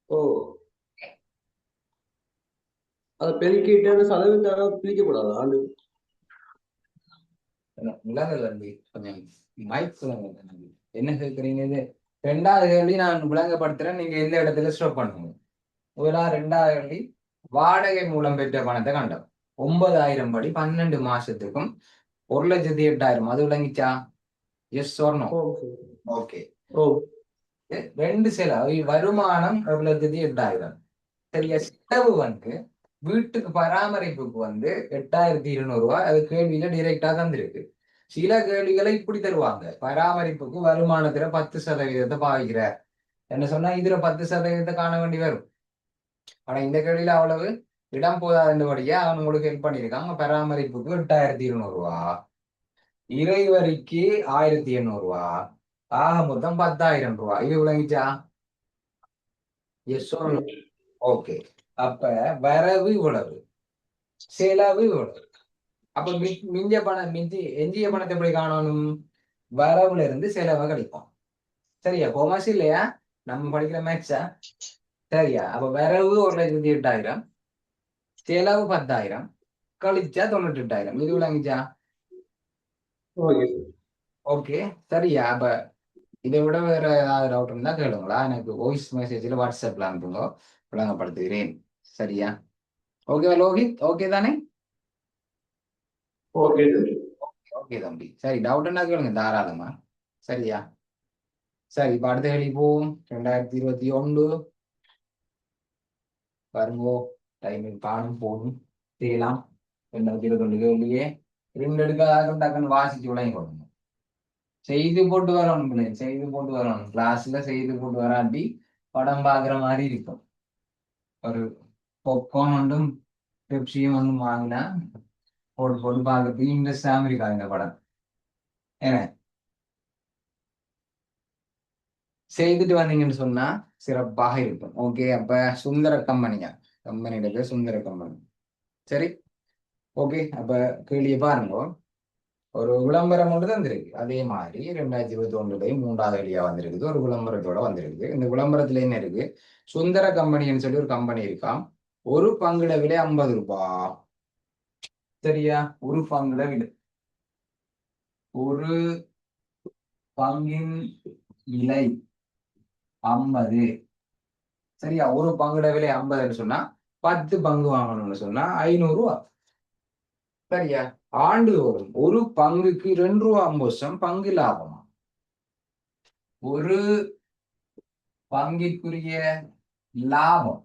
ஓ, அதை பெருக்கிட்டு அந்த சதவீதத்தால பிரிக்க கூடாது ஆண்டு. விளங்கல தம்பி, கொஞ்சம் மைக் சொல்லுங்க தம்பி. என்ன கேட்குறீங்க? இது ரெண்டாவது கேள்வி நான் விளங்கப்படுத்துறேன், நீங்க எந்த இடத்துல ஸ்டாப் பண்ணுங்க. ரெண்டாவது கேள்வி, வாடகை மூலம் பெற்ற பணத்தை கண்டோம். 9,000 படி 12 மாசத்துக்கும் 1,08,000. அது விளங்கிச்சா? எஸ் சொர்ணம். ஓ சரி. ஓகே. ஓ ரெண்டு செலவு, வருமானம் 1,08,000. சரியா? செலவு வீட்டுக்கு பராமரிப்புக்கு 8,200 ரூபாய். அது கேள்வியில டைரக்டா தந்திருக்கு. சில கேள்விகளை இப்படி தருவாங்க, பராமரிப்புக்கு வருமானத்துல 10% பாவிக்கிறார் என்ன சொன்னா இதுல 10% காண வேண்டி வரும். ஆனா இந்த கேள்வியில அவ்வளவு இடம் போதாதபடியா அவன் உங்களுக்கு ஹெல்ப் பண்ணியிருக்காங்க. பராமரிப்புக்கு 8,200 ரூபா, இறைவரிக்கு 1,800 ரூபா, ஆக மொத்தம் 10,000 ரூபா. இது விளங்கிச்சா? எஸ். ஓகே. அப்ப வரவு இவ்வளவு, செலவு இவ்வளவு. அப்ப மிஞ்ச பணம் எஞ்சிய பணத்தை எப்படி காணணும்? வரவுல இருந்து செலவை கழிப்போம். சரியா? கொமர்ஸ் இல்லையா, நம்ம படிக்கிற மேக்ஸா? சரியா? அப்ப வரவு 1,08,000, செலவு 10,000, கழிச்சா 98,000. இது விளங்கிச்சா? ஓகே. ஓகே. சரியா? அப்ப இதை விட வேற ஏதாவது டவுட் இருந்தா கேளுங்களா, எனக்கு வாய்ஸ் மெசேஜ்ல வாட்ஸ்அப்ல அனுப்புங்க, விளங்கப்படுத்துகிறேன். சரியா? ஓகே லோகித், ஓகே தானே? ஓகே. ஓகே தம்பி. சரி, டவுட் என்ன கேளுங்க தாராளமா. சரியா? சரி, இப்ப அடுத்த கேள்வி போவோம். 2021 பாருங்கோ, டைமிங் காணும் போகும் செய்யலாம். 2021 கேள்வியே 2 எடுக்காத டக்குன்னு வாசிச்சு விளங்கி கொடுங்க. செய்து போட்டு வரணும் பிள்ளை, செய்து போட்டு வரணும். கிளாஸ்ல செய்து போட்டு வராட்டி படம் பாக்குற மாதிரி இருக்கும். ஒரு பொப்கார்ன் ஒன்றும் பெப்சியும் ஒன்றும் வாங்கினா போட்டு போட்டு பார்க்கறதுக்கு இன்ட்ரெஸ்டாம இருக்கா இந்த படம். ஏன்னா செய்துட்டு வந்தீங்கன்னு சொன்னா சிறப்பாக இருக்கும். ஓகே. அப்ப சுந்தர கம்பெனியா, கம்பெனியோட பேர் சுந்தர கம்பெனி. சரி, ஓகே. அப்ப கேள்வியை பாருங்க. ஒரு விளம்பரம் ஒன்று தந்திருக்கு. அதே மாதிரி 2021 3வது கேள்வியா வந்திருக்குது. ஒரு விளம்பரத்தோட வந்திருக்குது. இந்த விளம்பரத்துல என்ன இருக்கு? சுந்தர கம்பெனின்னு சொல்லி ஒரு கம்பெனி இருக்காம். ஒரு பங்குட விலை 50 ரூபாய். சரியா? ஒரு பங்குட விலை, ஒரு பங்கின் விலை 50. சரியா? ஒரு பங்குட விலை 50 சொன்னா 10 பங்கு வாங்கணும்னு சொன்னா 500 ரூபாய். சரியா? ஆண்டுதோறும் ஒரு பங்குக்கு 2 ரூபா 50 பங்கு லாபம். ஒரு பங்கிற்குரிய லாபம்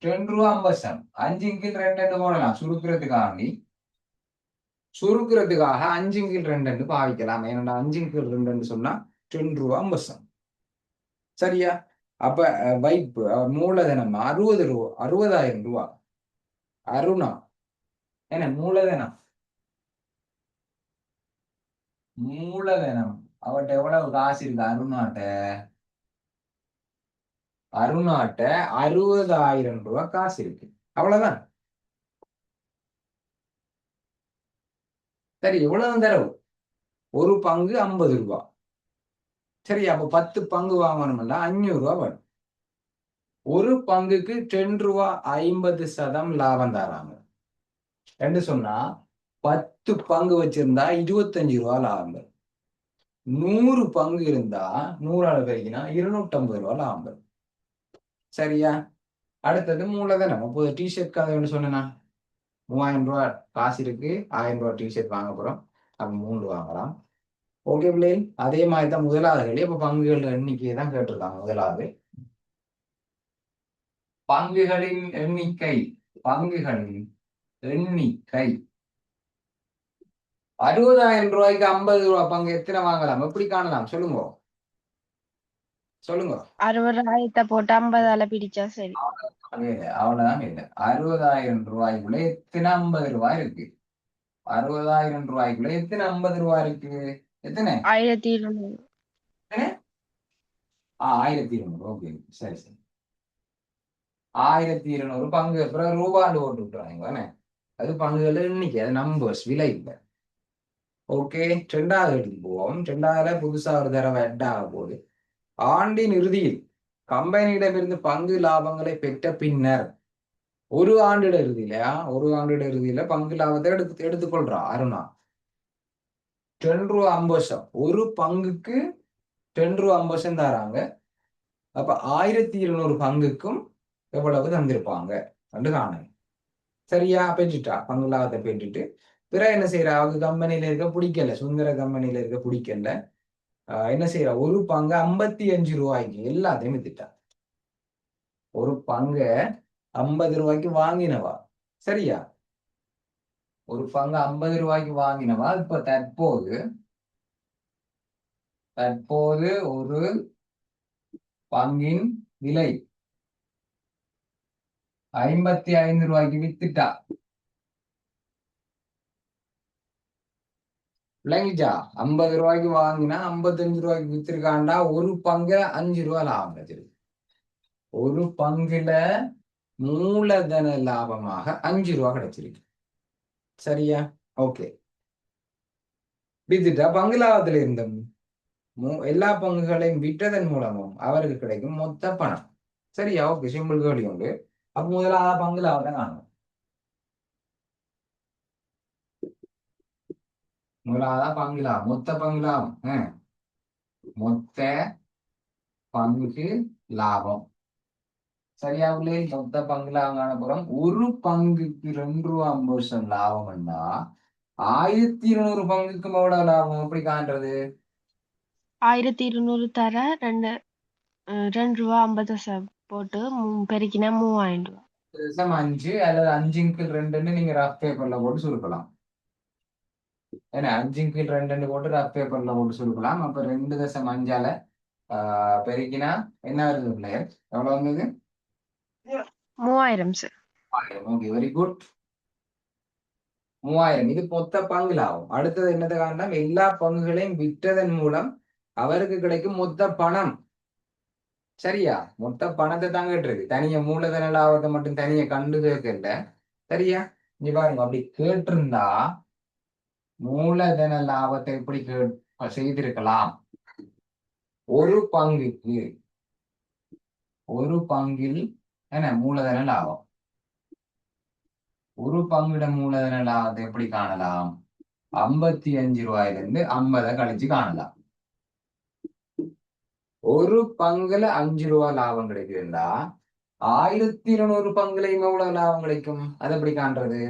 2 ரூபா 50. 5/2 போடலாம் சுருக்கிறதுக்காக 5/2 பாவிக்கலாம். ஏன்னா 5/2 சொன்னா 2 ரூபா 50. சரியா? அப்ப வைப்பு மூலதனம் 60,000 ரூபா. அருணா என்ன மூலதனம் அவட்ட எவ்வளவு காசு இருக்கு? அருணாட்ட 60,000 ரூபாய் காசு இருக்கு. அவ்வளவுதான். சரி, எவ்வளவு தரவு? ஒரு பங்கு 50 ரூபாய். சரி, அப்ப 10 பங்கு வாங்கணும்னா 500 ரூபாய் வரும். ஒரு பங்குக்கு 10 ரூபா 50% லாபம் தராங்க. என்று சொன்னா 10 பங்கு வச்சிருந்தா 25 ரூபா லாபம். 100 பங்கு இருந்தா 100 பெருக்கினா 250 ரூபா லாபம். சரியா? அடுத்தது மூலதனம். அப்போது டிஷர்ட் கதை சொன்னா 3,000 ரூபாய் காசு இருக்கு, 1,000 ரூபாய் டிஷர்ட் வாங்க போறோம். அப்ப 3 வாங்கலாம். ஓகே பிள்ளைகள், அதே மாதிரி தான் முதலாவது கேள்வி. அப்ப பங்குகள் எண்ணிக்கையை தான் கேட்டிருக்காங்க. முதலாவது பங்குகளின் எண்ணிக்கை பங்குகளின் எண்ணிக்கை. 60,000 ரூபாய்க்கு 50 ரூபாய் பங்கு எத்தனை வாங்கலாம்? எப்படி காணலாம்? சொல்லுங்க சொல்லுங்க. 60,000 போட்டு 50ஆல பிரிச்சா சரி. அவ்வளவுதான் இல்லை. 60,000 ரூபாய்க்குள்ள எத்தனை 50 ரூபாய் இருக்கு? 60,000 ரூபாய்க்குள்ள எத்தனை 50 ரூபாய் இருக்கு? எத்தனை? 1200. எத்தனை? 1200. ஓகே, சரி சரி. 1200 பங்கு. அப்புறம் ரூபான்னு போட்டு விட்டுறாங்க. அது பங்குகள் எண்ணிக்கை, அது நம்பர்ஸ், விலை இல்லை. ஓகே, ரெண்டாவது எடுத்து போவோம். ரெண்டாவதுல புதுசா ஒரு தடவை ஆக போகுது. ஆண்டின் இறுதியில் கம்பெனியிடமிருந்து பங்கு லாபங்களை பெற்ற பின்னர் ஒரு ஆண்டிட இறுதியிலையா, ஒரு ஆண்டிட இறுதியில பங்கு லாபத்தை எடுத்துக்கொள்றா அருணா. 10 ரூபா 50 ஒரு பங்குக்கு 10 ரூபா 50 தராங்க. அப்ப 1200 பங்குக்கும் எவ்வளவு தந்திருப்பாங்க என்று காணுங்க. சரியா? பெற்றுட்டா பங்கு லாபத்தை பெற்றுட்டு பிறகு என்ன செய்யறா? அவங்க கம்பெனியில இருக்க பிடிக்கல, சுந்தர கம்பெனியில இருக்க பிடிக்கல. என்ன செய்யறா? ஒரு பங்கு 55 ரூபாய்க்கு எல்லாத்தையும் வித்துட்டா. ஒரு பங்க 50 ரூபாய்க்கு வாங்கினவா, சரியா? ஒரு பங்கு 50 ரூபாய்க்கு வாங்கினவா இப்ப தற்போது ஒரு பங்கின் விலை 55 ரூபாய்க்கு வித்துட்டா. விளங்கிச்சா? 50 ரூபாய்க்கு வாங்கினா 55 ரூபாய்க்கு வித்திருக்காண்டா. ஒரு பங்க 5 ரூபாய் லாபம் கிடைச்சிருக்கு. ஒரு பங்குல மூலதன லாபமாக 5 ரூபாய் கிடைச்சிருக்கு. சரியா? ஓகே, வித்துட்டா. பங்கு லாபத்துல இருந்த எல்லா பங்குகளையும் விற்றதன் மூலமும் அவருக்கு கிடைக்கும் மொத்த பணம். சரியா? ஓகே, சிம்பிள் கேள்வி உண்டு. அப்ப முதல்ல பங்கு லாபத்தை காணும். முதலாவதா பங்கு லாபம், மொத்த பங்கு லாபம். மொத்த பங்கு லாபம். சரியா உள்ளே? மொத்த பங்கு லாபம் காணப்புறம் ஒரு பங்குக்கு 2 ரூபா 50 லாபம்னா 1200 பங்குக்கும் எவ்வளவு லாபம்? எப்படி காண்றது? 1200 தர 2 ரூபா 50 போட்டு பெருக்கினா 3000 ரூபா. 5 அல்லது 5/2 நீங்க ரஃப் பேப்பர்ல போட்டு சுருக்கலாம். ஏன்னா 5/2 போட்டு ரஃப் பேப்பர்ல போட்டு சுருக்கலாம். அப்ப 2.5 பெருக்கினா என்ன வருது பிள்ளையர்? எவ்வளவு வந்தது? 3000 சார். Okay, very good. 3000. இது மொத்த பங்கு லாபம். அடுத்தது என்னது காரணம்? எல்லா பங்குகளையும் விற்றதன் மூலம் அவருக்கு கிடைக்கும் மொத்த பணம். சரியா? மொத்த பணத்தை தான் கேட்டிருக்கு. தனிய மூலதன லாபத்தை மட்டும் தனிய கண்டு கேட்கல. சரியா? இங்க பாருங்க, அப்படி கேட்டிருந்தா மூலதன லாபத்தை எப்படி செய்திருக்கலாம்? ஒரு பங்குக்கு ஒரு பங்கில் என்ன மூலதன லாபம், ஒரு பங்கிட மூலதன லாபத்தை எப்படி காணலாம்? 55 ரூபாயிலிருந்து 50 கழிச்சு காணலாம். ஒரு பங்குல 5 ரூபாய் லாபம் கிடைக்குதுன்னா 1200 பங்குலையும் எவ்வளவு லாபம் கிடைக்கும்? அதை எப்படி காண்றது?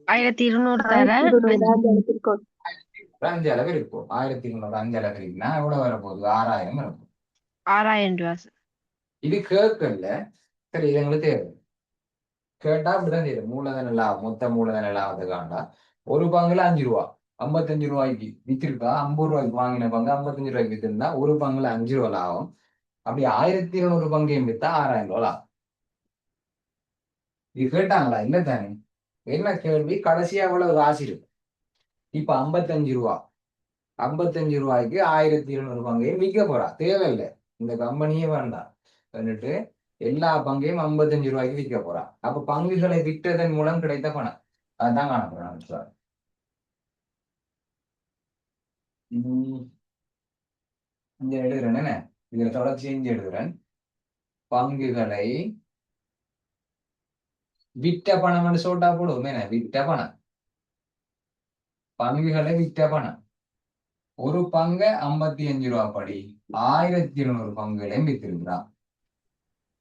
1200 தர 5 அளவு இருக்கும். 1200 5 அளவு இருக்குன்னா எவ்வளவு வரப்போகுது? 6000 வரப்போகுது. 6000 ரூபா சார். இது கேட்கல. சரி, இது எங்களுக்கு தேவை. கேட்டா அப்படிதான் தெரியும். மூலதன லாபம், மொத்த மூலதன லாபத்தை காண்டா ஒரு பங்குல 5 ரூபா 55 ரூபாய்க்கு வித்திருக்கா. 50 ரூபாய்க்கு வாங்கின பங்கு 55 ரூபாய்க்கு வித்திருந்தா ஒரு பங்குல 5 ரூபா லாபம். அப்படி 1200 பங்கையும் வித்தா 6000 ரூபா லாபம். இது கேட்டாங்களா? இல்ல தானே. என்ன கேள்வி? கடைசியா எவ்வளவு காசு இருக்கு? இப்ப 55 ரூபா 55 ரூபாய்க்கு 1200 பங்கையும் விற்க போறா. தேவையில்லை, இந்த கம்பெனியே வேண்டாம் வந்துட்டு எல்லா பங்கையும் 55 ரூபாய்க்கு விற்க போறா. அப்ப பங்குகளை விற்றதன் மூலம் கிடைத்த பணம் அதுதான் காணப்படுறாங்க சார். இங்க எழுதுறேன் என்ன, இதுல தொடர்ச்சி இங்க எழுதுறேன். பங்குகளை விற்ற பணம் சொல்லிட்டா போடுவோம். என்ன விற்ற பணம்? பங்குகளை விற்ற பணம். ஒரு பங்க 55 ரூபா படி 1200 பங்குகளையும் வித்திருக்கிறான்.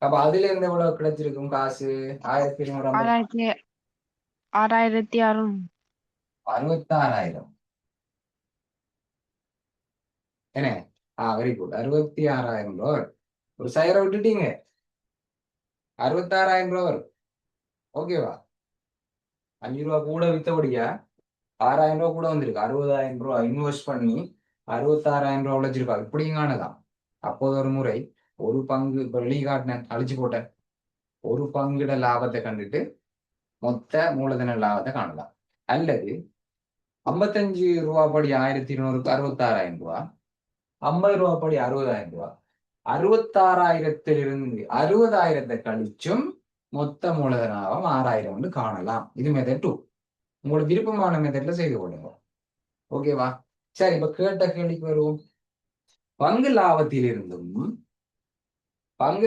அப்ப அதுல இருந்து எவ்வளவு கிடைச்சிருக்கும் காசு? 1250 6600. 66,000. என்ன? Very good. 66,000 ரூபா. ஒரு சைரை விட்டுட்டீங்க. 66,000 ரூபா வரும். ஓகேவா? 5 ரூபா கூட வித்தபடியா 6,000 ரூபா கூட வந்திருக்கு. 60,000 ரூபா இன்வெஸ்ட் பண்ணி 66,000 ரூபா உழைச்சிருக்கா. இப்படியும் காணலாம். அப்போது ஒரு முறை ஒரு பங்கு இப்ப வெளிக்காட்டினேன், அழிச்சு போட்டேன். ஒரு பங்குட லாபத்தை கண்டுட்டு மொத்த மூலதன லாபத்தை காணலாம். அல்லது 55 ரூபா படி 1200க்கு 66,000 ரூபா, 50 ரூபா படி 60,000 ரூபா, 66,000 60,000 கழிச்சும் மொத்த மூலதன லாபம் 6,000 காணலாம். இது மெத்தட் 2. உங்களுக்கு விருப்பமான மெத்தட்ல செய்து கொள்ளுங்க. ஓகேவா? சரி, இப்ப கேட்ட கேள்விக்கு வருவோம். பங்கு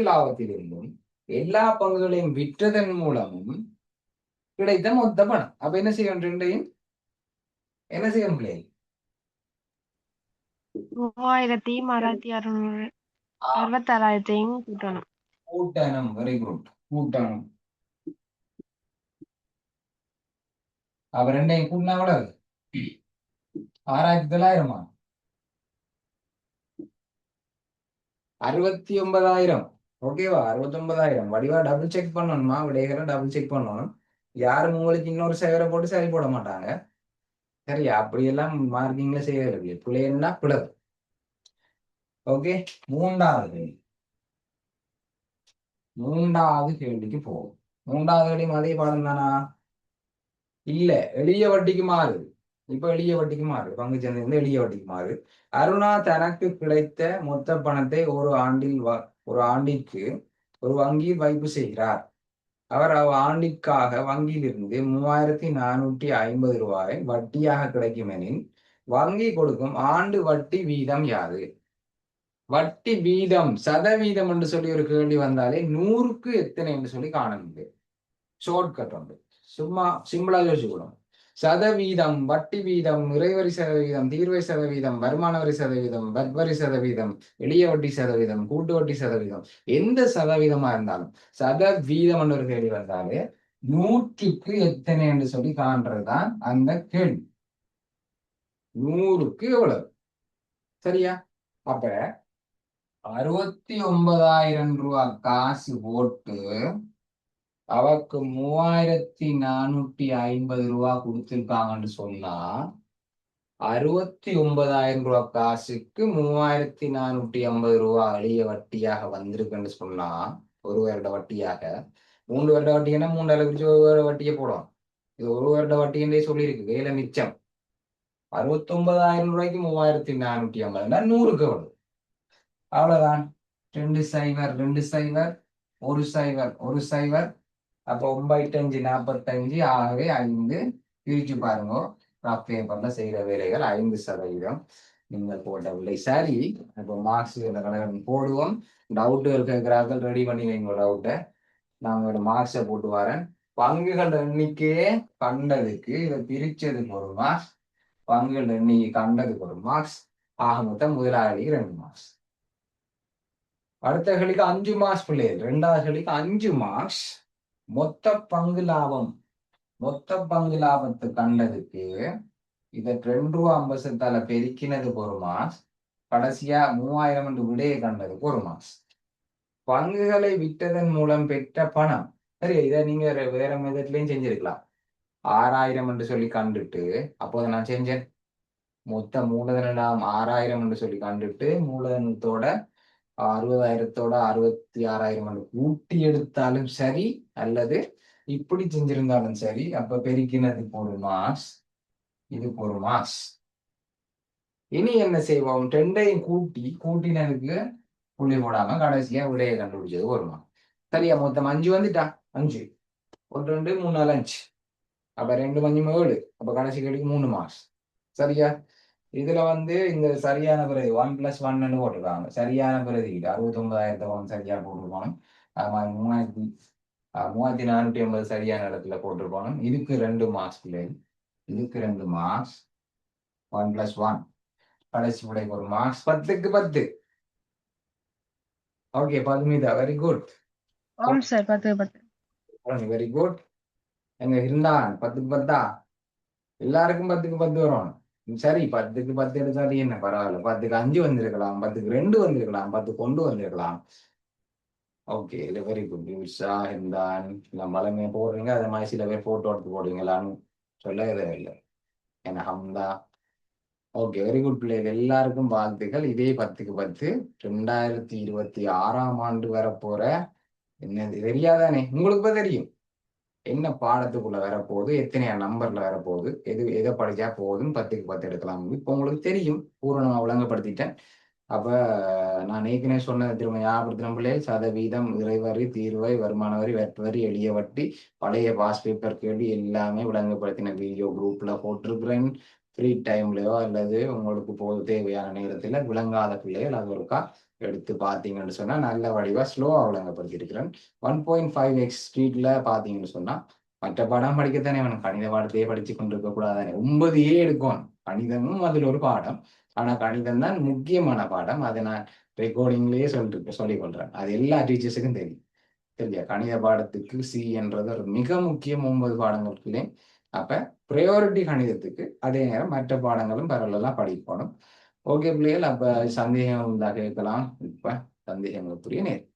லாபத்திலிருந்தும் எல்லா பங்குகளையும் விற்றதன் மூலமும் கிடைத்த மொத்த பணம். அப்ப என்ன செய்யணும்? ரெண்டையும் என்ன செய்யணும் பிள்ளை? 36,600 66,000 கூட்டணும். கூட்டணும். Very good. கூட்டணும். அப்ப ரெண்டையும் கூட்டினா எவ்வளவு? 6,900. 69,000. ஓகேவா? 69,000. வடிவா டபுள் செக் பண்ணணுமா? விடைகளை டபுள் செக் பண்ணணும். யாரும் உங்களுக்கு இன்னொரு சேவரை போட்டு சரி போட மாட்டாங்க. சரியா? அப்படியெல்லாம் மார்க்கிங்ல செய்யறது பிள்ளைன்னா பிளவு. ஓகே, மூன்றாவது கேள்விக்கு போகும். மூன்றாவது கேள்வி அதே பாடம் தானா? இல்ல, எளிய வட்டிக்கு மாறு. இப்ப எளிய வட்டிக்கு மாறு. பங்கு சந்தை எளிய வட்டிக்கு மாறு. அருணா தனக்கு கிடைத்த மொத்த பணத்தை ஒரு ஆண்டிற்கு ஒரு வங்கியில் வைப்பு செய்கிறார். அவர் ஆண்டிற்காக வங்கியிலிருந்து 3,450 ரூபாய் வட்டியாக கிடைக்கும் எனில் வங்கி கொடுக்கும் ஆண்டு வட்டி வீதம் யாது? வட்டி வீதம் சதவீதம் என்று சொல்லி ஒரு கேள்வி வந்தாலே 100க்கு எத்தனை என்று சொல்லி காண முடியும். ஷார்ட்கட் உண்டு. சும்மா சிம்பிளா யோசிக்கணும். சதவீதம், வட்டி வீதம், நிறைவரி சதவீதம், தீர்வை சதவீதம், வருமான வரி சதவீதம், வரி சதவீதம், எளிய வட்டி சதவீதம், கூட்டு வட்டி சதவீதம், எந்த சதவீதமா இருந்தாலும் சதவீதம் ஒரு கேள்வி வந்தாலே 100க்கு எத்தனை என்று சொல்லி காண்றதுதான் அந்த கேள்வி. 100க்கு எவ்வளவு? சரியா? அப்ப 69,000 ரூபாய் காசு போட்டு அவருக்கு 3,450 ரூபா கொடுத்திருக்காங்கன்னு சொன்னா 69,000 ரூபாய் காசுக்கு 3,450 ரூபா எளிய வட்டியாக வந்திருக்குன்னு சொன்னா, ஒரு வருட வட்டியாக. 3 வருட வட்டின்னா 3 பிடிச்சி ஒரு வருட வட்டியை போடும். இது ஒரு வருட வட்டின்றே சொல்லியிருக்கு. வேலை மிச்சம் 69,000 ரூபாய்க்கு 3,450 100க்கு எவ்வளவு? அவ்வளவுதான். 2 0 2 0 1 0 1 0. அப்போ 9 45 ஆகவே 5 பிரிச்சு பாருங்க. ரஃப் பேப்பர்ல செய்யற வேலைகள் 5% நீங்கள் போட்ட விலை சரி. இப்போ மார்க்ஸ் கணக்கு போடுவோம். டவுட்டுகள் கேட்கிறார்கள், ரெடி பண்ணி வைங்க டவுட்டை. நாங்களோட மார்க்ஸை போட்டு வரேன். பங்குகள் எண்ணிக்கையே கண்டதுக்கு இதை பிரிச்சதுக்கு ஒரு மார்க்ஸ், பங்குகள் எண்ணிக்கை கண்டதுக்கு ஒரு மார்க்ஸ், ஆக மொத்தம் முதலாளிக்கு 2 மார்க்ஸ். அடுத்த களிக்கு 5 மார்க்ஸ் பிள்ளைகள். 2வது களிக்கு 5 மார்க்ஸ். மொத்த பங்கு லாபத்தை கண்டதுக்கு இதை 2.50 ரூபா பெருக்கினதுக்கு ஒரு மார்க்ஸ். கடைசியா 3,000 என்று விடையை கண்டதுக்கு ஒரு மார்க்ஸ். பங்குகளை விற்றதன் மூலம் பெற்ற பணம். சரி, இதை நீங்க வேற மெதட்லயும் செஞ்சிருக்கலாம். 6,000 என்று சொல்லி கண்டுட்டு, அப்போது நான் செஞ்சேன் மொத்த மூலதனம் 6,000 என்று சொல்லி கண்டுட்டு மூலதனத்தோட 60,000தோட 66,000 என்று கூட்டி எடுத்தாலும் சரி, அல்லது இப்படி செஞ்சிருந்தாலும் சரி. அப்ப பெருக்கினதுக்கு ஒரு மார்க்ஸ், இதுக்கு ஒரு மார்க்ஸ். இனி என்ன செய்வோம்? 2ஐயும் கூட்டினதுக்கு புள்ளி போடாம கடைசியா விடையை கண்டுபிடிச்சது ஒரு மார்க்ஸ். சரியா? மொத்தம் 5 வந்துட்டா. 5 1 2 3 4 5. அப்ப 2 5 7. அப்ப கடைசி கேள்விக்கு 3 மார்க்ஸ். சரியா? இதுல இந்த சரியான பிரதி 1+1 போட்டிருக்காங்க. சரியான பிரதி 69,000 சரியா போட்டிருக்கணும். அது மாதிரி 3,450 சரியான இடத்துல போட்டிருக்கணும். இதுக்கு 2 மார்க்ஸ் பிள்ளைகள். இதுக்கு 2 மார்க்ஸ். 1+1. கடைசி விடைக்கு ஒரு மார்க்ஸ். 10க்கு 10. Okay, Padmitha, very good. ஆம் சார். 10 very good. எங்க இருந்தான் 10க்கு 10. எல்லாருக்கும் 10க்கு 10 வரும். சரி, 10க்கு 10 எடுத்தாது என்ன பரவாயில்ல. 10க்கு 5 வந்திருக்கலாம், 10க்கு 2 வந்திருக்கலாம், 10க்கு 1 வந்திருக்கலாம். ஓகே, இல்லை வெரி குட். உஷா ஹிந்தான் எல்லாம் வளமையை போடுறீங்க, அதே மாதிரி சில பேர் போட்டோ எடுத்து போடுவீங்களான்னு சொல்ல தேவையில்லை. ஏன்னா ஹம்தா. ஓகே, வெரி குட் பிள்ளைகள், எல்லாருக்கும் வாழ்த்துக்கள். இதே 10க்கு 10 2026ஆம் ஆண்டு வரப்போற என்னது தெரியாதானே உங்களுக்கு? இப்ப தெரியும் என்ன பாடத்துக்குள்ள வரப்போகுது, எத்தனை நம்பர்ல வரப்போகுது, எதை படிச்சா போகுதுன்னு 10க்கு 10 எடுக்கலாம். இப்போ உங்களுக்கு தெரியும், பூரணமா விளங்கப்படுத்திட்டேன். அப்ப நான் ஏற்கனவே சொன்னது திரும்ப ஞாபகப்படுத்தின பிள்ளைகள், சதவீதம், இறைவரி, தீர்வை, வருமான வரி, வெட்டு வரி, எளிய வட்டி, பழைய பாஸ் பேப்பர் கேள்வி எல்லாமே விளங்கப்படுத்தின வீடியோ குரூப்ல போட்டிருக்கிறேன். ஃப்ரீ டைம்லயோ அல்லது உங்களுக்கு போது தேவையான நேரத்துல விளங்காத பிள்ளைகள் அது ஒருக்கா எடுத்து பார்த்தீங்கன்னு சொன்னா நல்ல வடிவா ஸ்லோவா விளங்கப்படுத்தியிருக்கிறேன். 1.5x ஸ்பீட்ல பார்த்தீங்கன்னு சொன்னா மற்ற பாடம் படிக்கத்தானே வேணும். கணித பாடத்தையே படிச்சு கொண்டிருக்க கூடாதானே. 9A எடுக்கணும். கணிதமும் அதில் ஒரு பாடம். ஆனா கணிதம் தான் முக்கியமான பாடம். அதை நான் ரெக்கார்டிங்லயே சொல்லிக் கொள்றேன். அது எல்லா டீச்சர்ஸுக்கும் தெரியும். சரியா? கணித பாடத்துக்கு சி என்றது ஒரு மிக முக்கியம் 9 பாடங்களுக்குள்ளே. அப்ப ப்ரையாரிட்டி கணிதத்துக்கு அதே நேரம் மற்ற பாடங்களும் பரவலெல்லாம் படிக்கணும். ஓகே பிள்ளைகள், அப்ப சந்தேகம் இருந்தா கேட்கலாம். இப்ப சந்தேகங்கள் புரிய நேரம்.